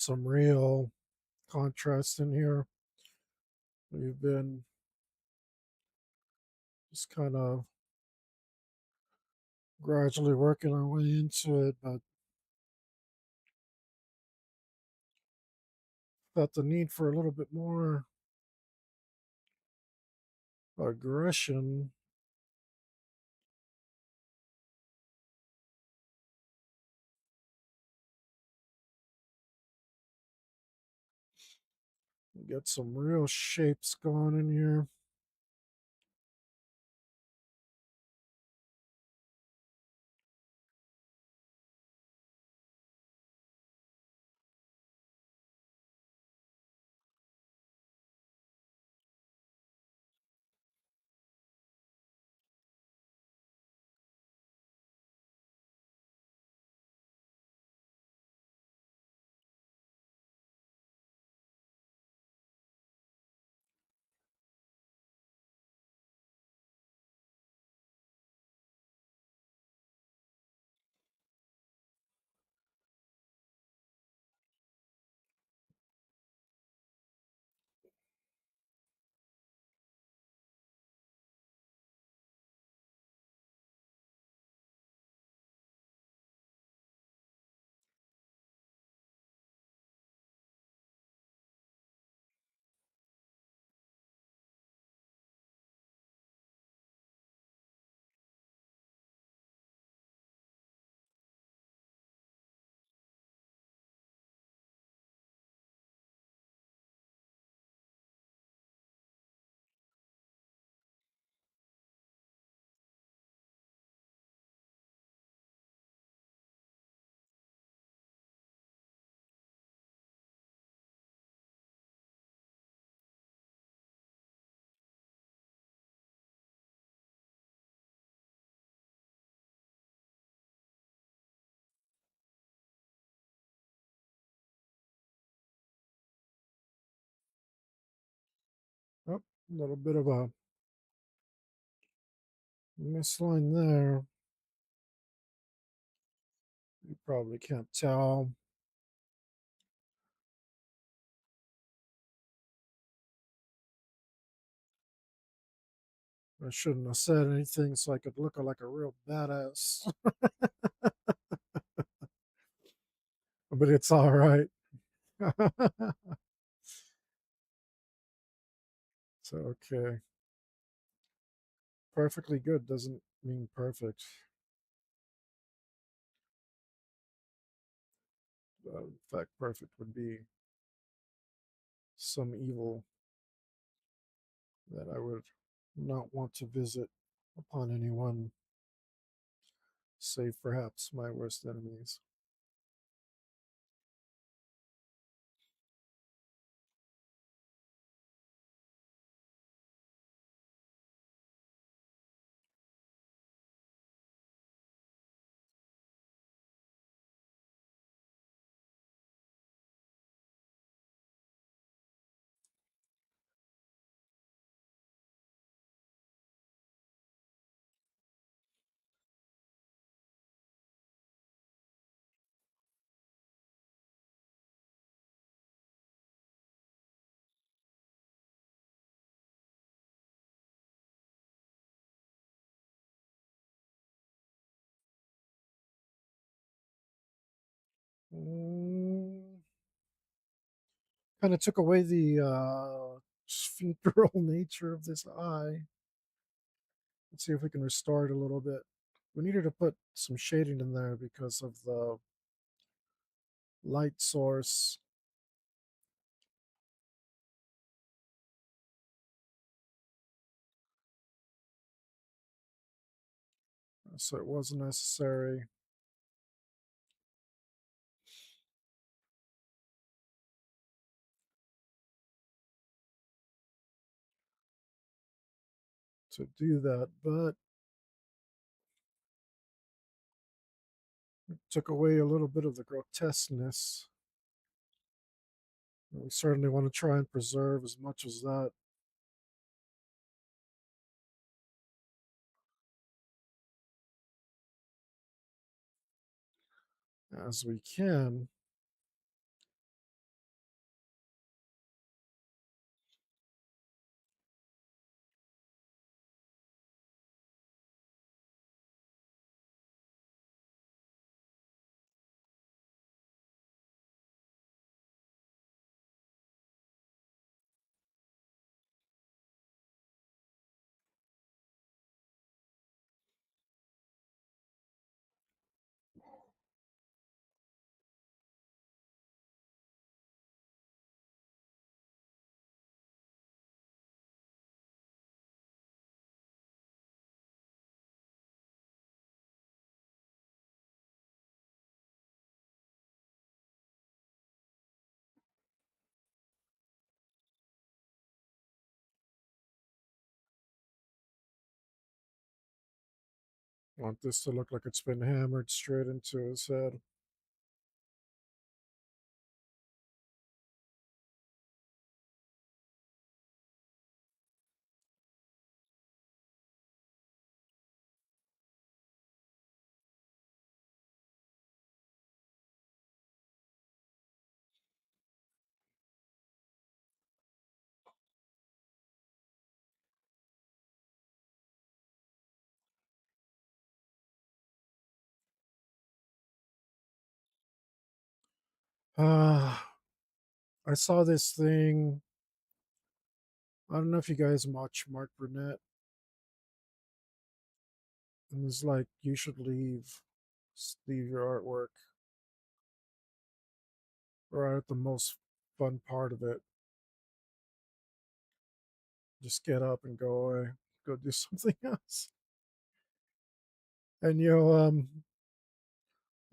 get some real contrast in here. We've been just kind of gradually working our way into it, but felt the need for a little bit more aggression. Get some real shapes going in here. Oh, a little bit of a misline there. You probably can't tell. I shouldn't have said anything so I could look like a real badass. But it's all right. It's okay. Perfectly good doesn't mean perfect. In fact, perfect would be some evil that I would not want to visit upon anyone, save perhaps my worst enemies. Mm, kind of took away the sphincteral nature of this eye. Let's see if we can restore it a little bit. We needed to put some shading in there because of the light source. So it wasn't necessary. To do that, but it took away a little bit of the grotesqueness. We certainly want to try and preserve as much as that as we can. Want this to look like it's been hammered straight into his head. Uh, I saw this thing. I don't know if you guys watch Mark Burnett. And it's like, you should leave your artwork right at the most fun part of it. Just get up and go away, go do something else. And the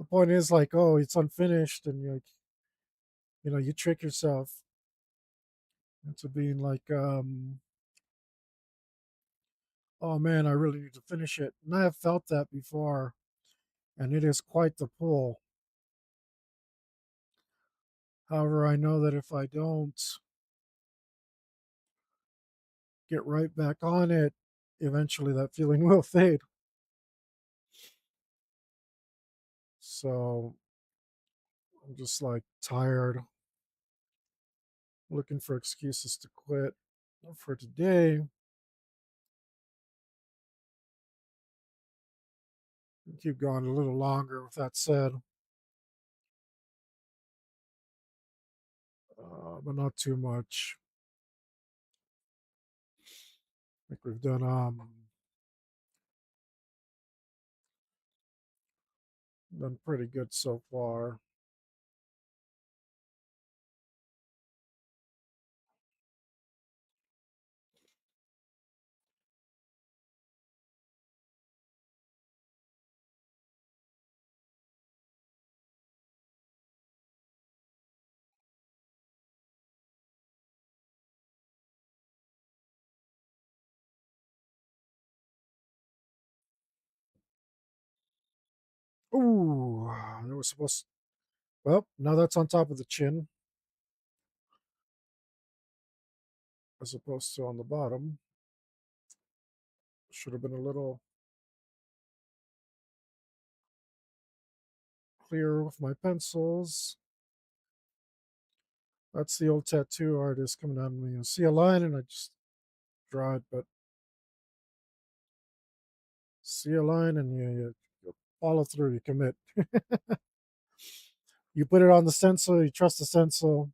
point is like, oh, it's unfinished, and you trick yourself into being like, oh man, I really need to finish it. And I have felt that before, and it is quite the pull. However, I know that if I don't get right back on it, eventually that feeling will fade. So I'm just like tired, looking for excuses to quit. For today, keep going a little longer. With that said, but not too much. I think we've done pretty good so far. Ooh, that was supposed. Well, now that's on top of the chin, as opposed to on the bottom. Should have been a little clearer with my pencils. That's the old tattoo artist coming at me. I see a line and I just draw it, but see a line and you follow through, you commit. You put it on the stencil, you trust the stencil,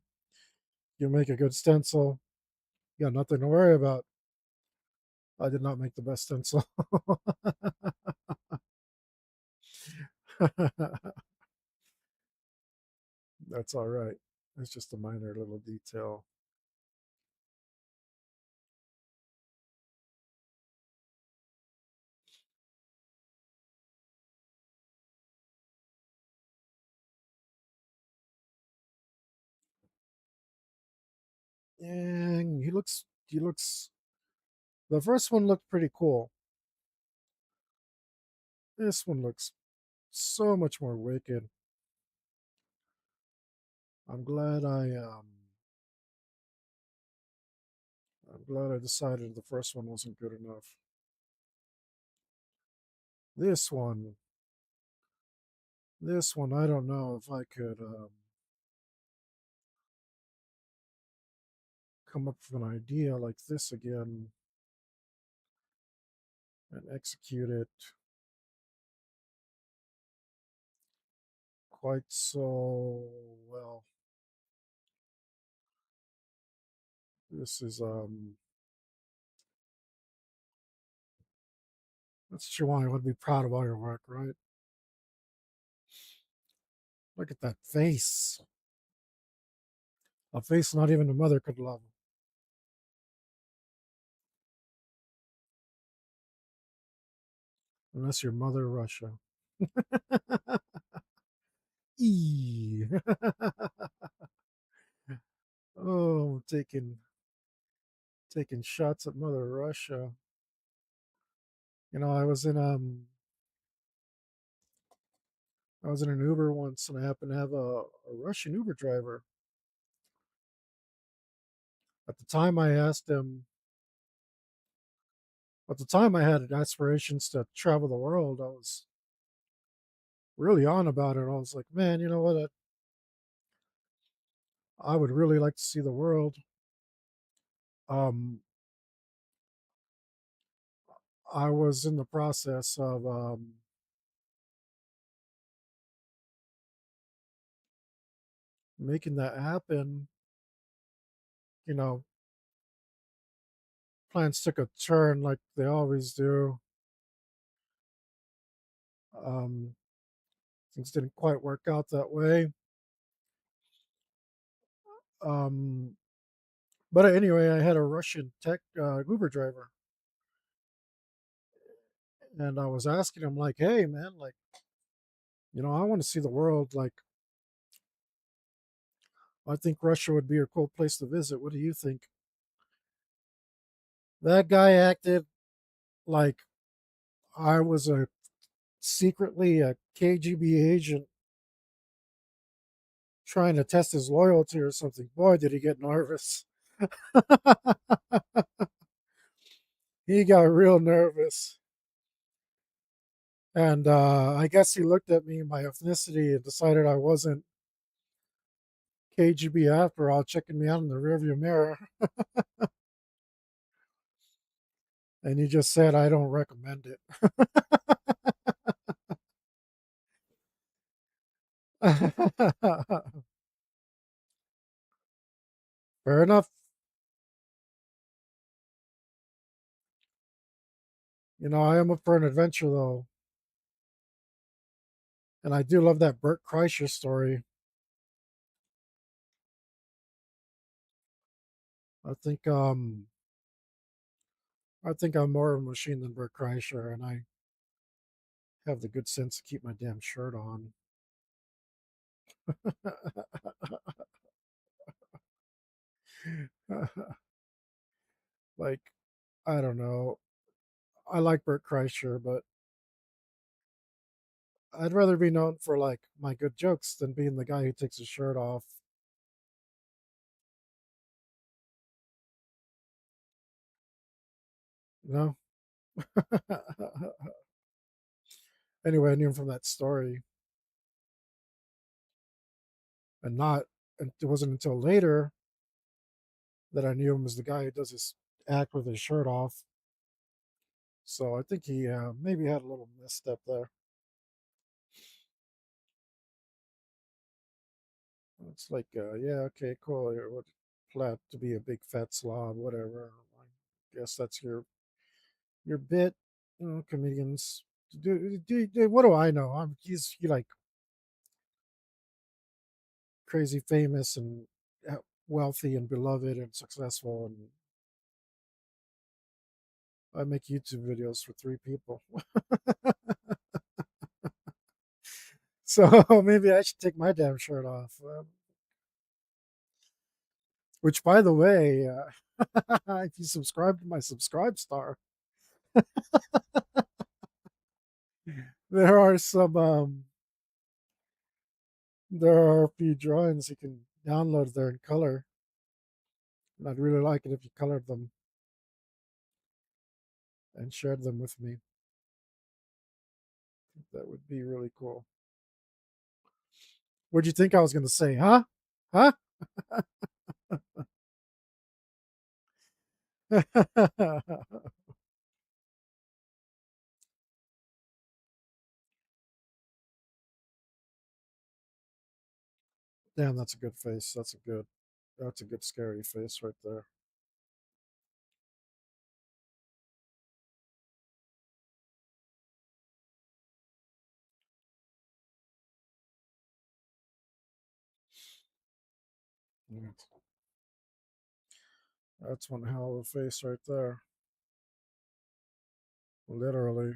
you make a good stencil. You got nothing to worry about. I did not make the best stencil. That's all right. It's just a minor little detail. And he looks, the first one looked pretty cool. This one looks so much more wicked. I'm glad I'm glad I decided the first one wasn't good enough. This one, this one, I don't know if I could come up with an idea like this again and execute it quite so well. This is that's what you want. You want to be proud of all your work, right? Look at that face. A face not even a mother could love. Unless you're Mother Russia. E. Oh, taking shots at Mother Russia. I was in I was in an Uber once and I happened to have a Russian Uber driver. At the time, I asked him, at the time, I had aspirations to travel the world. I was really on about it. I was like, man, you know what? I would really like to see the world. Um, I was in the process of making that happen. You know, plans took a turn like they always do. Um, Things didn't quite work out that way. Um, but anyway, I had a Russian tech Uber driver, and I was asking him like, "Hey, man, like, I want to see the world. Like, I think Russia would be a cool place to visit. What do you think?" That guy acted like I was a secretly a KGB agent trying to test his loyalty or something. Boy, did he get nervous. He got real nervous. And I guess he looked at me, my ethnicity, and decided I wasn't KGB after all, checking me out in the rearview mirror. And he just said, I don't recommend it. Fair enough. I am up for an adventure, though. And I do love that Bert Kreischer story. I think um I think I'm more of a machine than Bert Kreischer, and I have the good sense to keep my damn shirt on. Like, I don't know. I like Bert Kreischer, but I'd rather be known for like my good jokes than being the guy who takes his shirt off. You know. Anyway, I knew him from that story, and not. And it wasn't until later that I knew him as the guy who does his act with his shirt off. So I think he maybe had a little misstep there. It's like, yeah, okay, cool. It would flat to be a big fat slob, whatever. I guess that's your bit. Comedians. What do I know? He like crazy famous and wealthy and beloved and successful, and I make YouTube videos for three people. So maybe I should take my damn shirt off. Which, by the way, if you subscribe to my Subscribe Star, there are some there are a few drawings you can download there in color. And I'd really like it if you colored them and shared them with me. That would be really cool. What'd you think I was going to say? Huh? Huh? Damn, that's a good face. That's a good scary face right there. Mm, that's one hell of a face right there. Literally.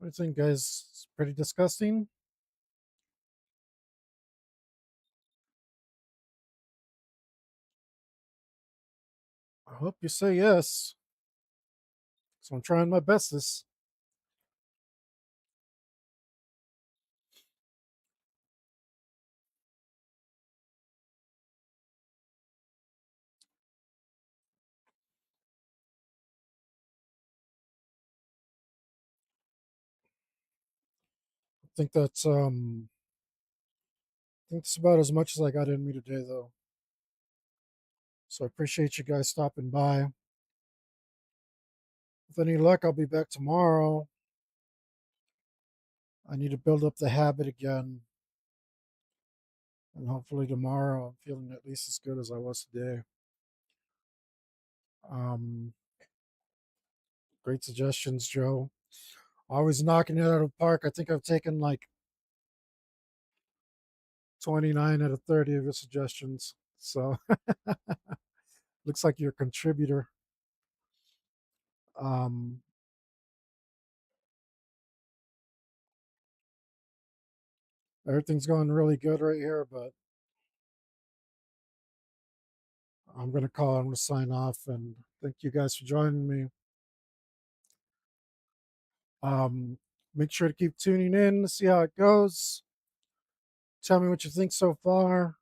What do you think, guys? It's pretty disgusting. I hope you say yes. So I'm trying my bestest. I think that's about as much as I got in me today, though. So I appreciate you guys stopping by. With any luck, I'll be back tomorrow. I need to build up the habit again, and hopefully tomorrow I'm feeling at least as good as I was today. Um, Great suggestions, Joe. Always knocking it out of the park. I think I've taken like 29 out of 30 of your suggestions. So looks like you're a contributor. Um, Everything's going really good right here, but I'm going to call. I'm going to sign off and thank you guys for joining me. Um, Make sure to keep tuning in to see how it goes. Tell me what you think so far.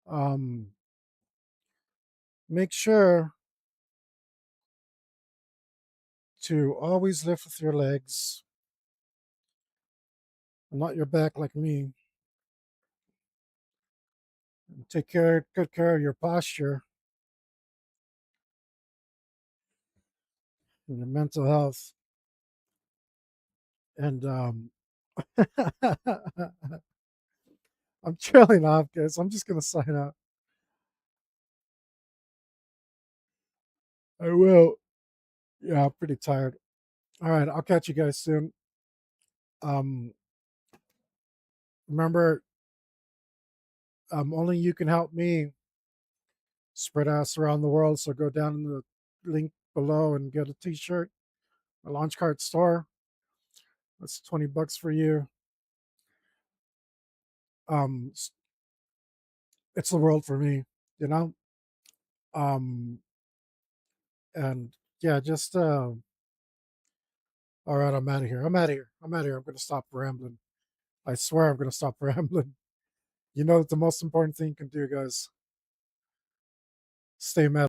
Um, Make sure to always lift with your legs and not your back like me. And take good care of your posture and your mental health. And I'm trailing off, guys. I'm just gonna sign out. I will. Yeah, I'm pretty tired. All right, I'll catch you guys soon. Um, Remember, only you can help me spread us around the world. So go down in the link below and get a T-shirt, a launch card store. That's $20 for you. Um, it's the world for me, you know. Um, and yeah, just all right. I'm out of here. I'm out of here. I'm out of here. I'm gonna stop rambling. I swear I'm gonna stop rambling. You know, the most important thing you can do, guys, stay mad.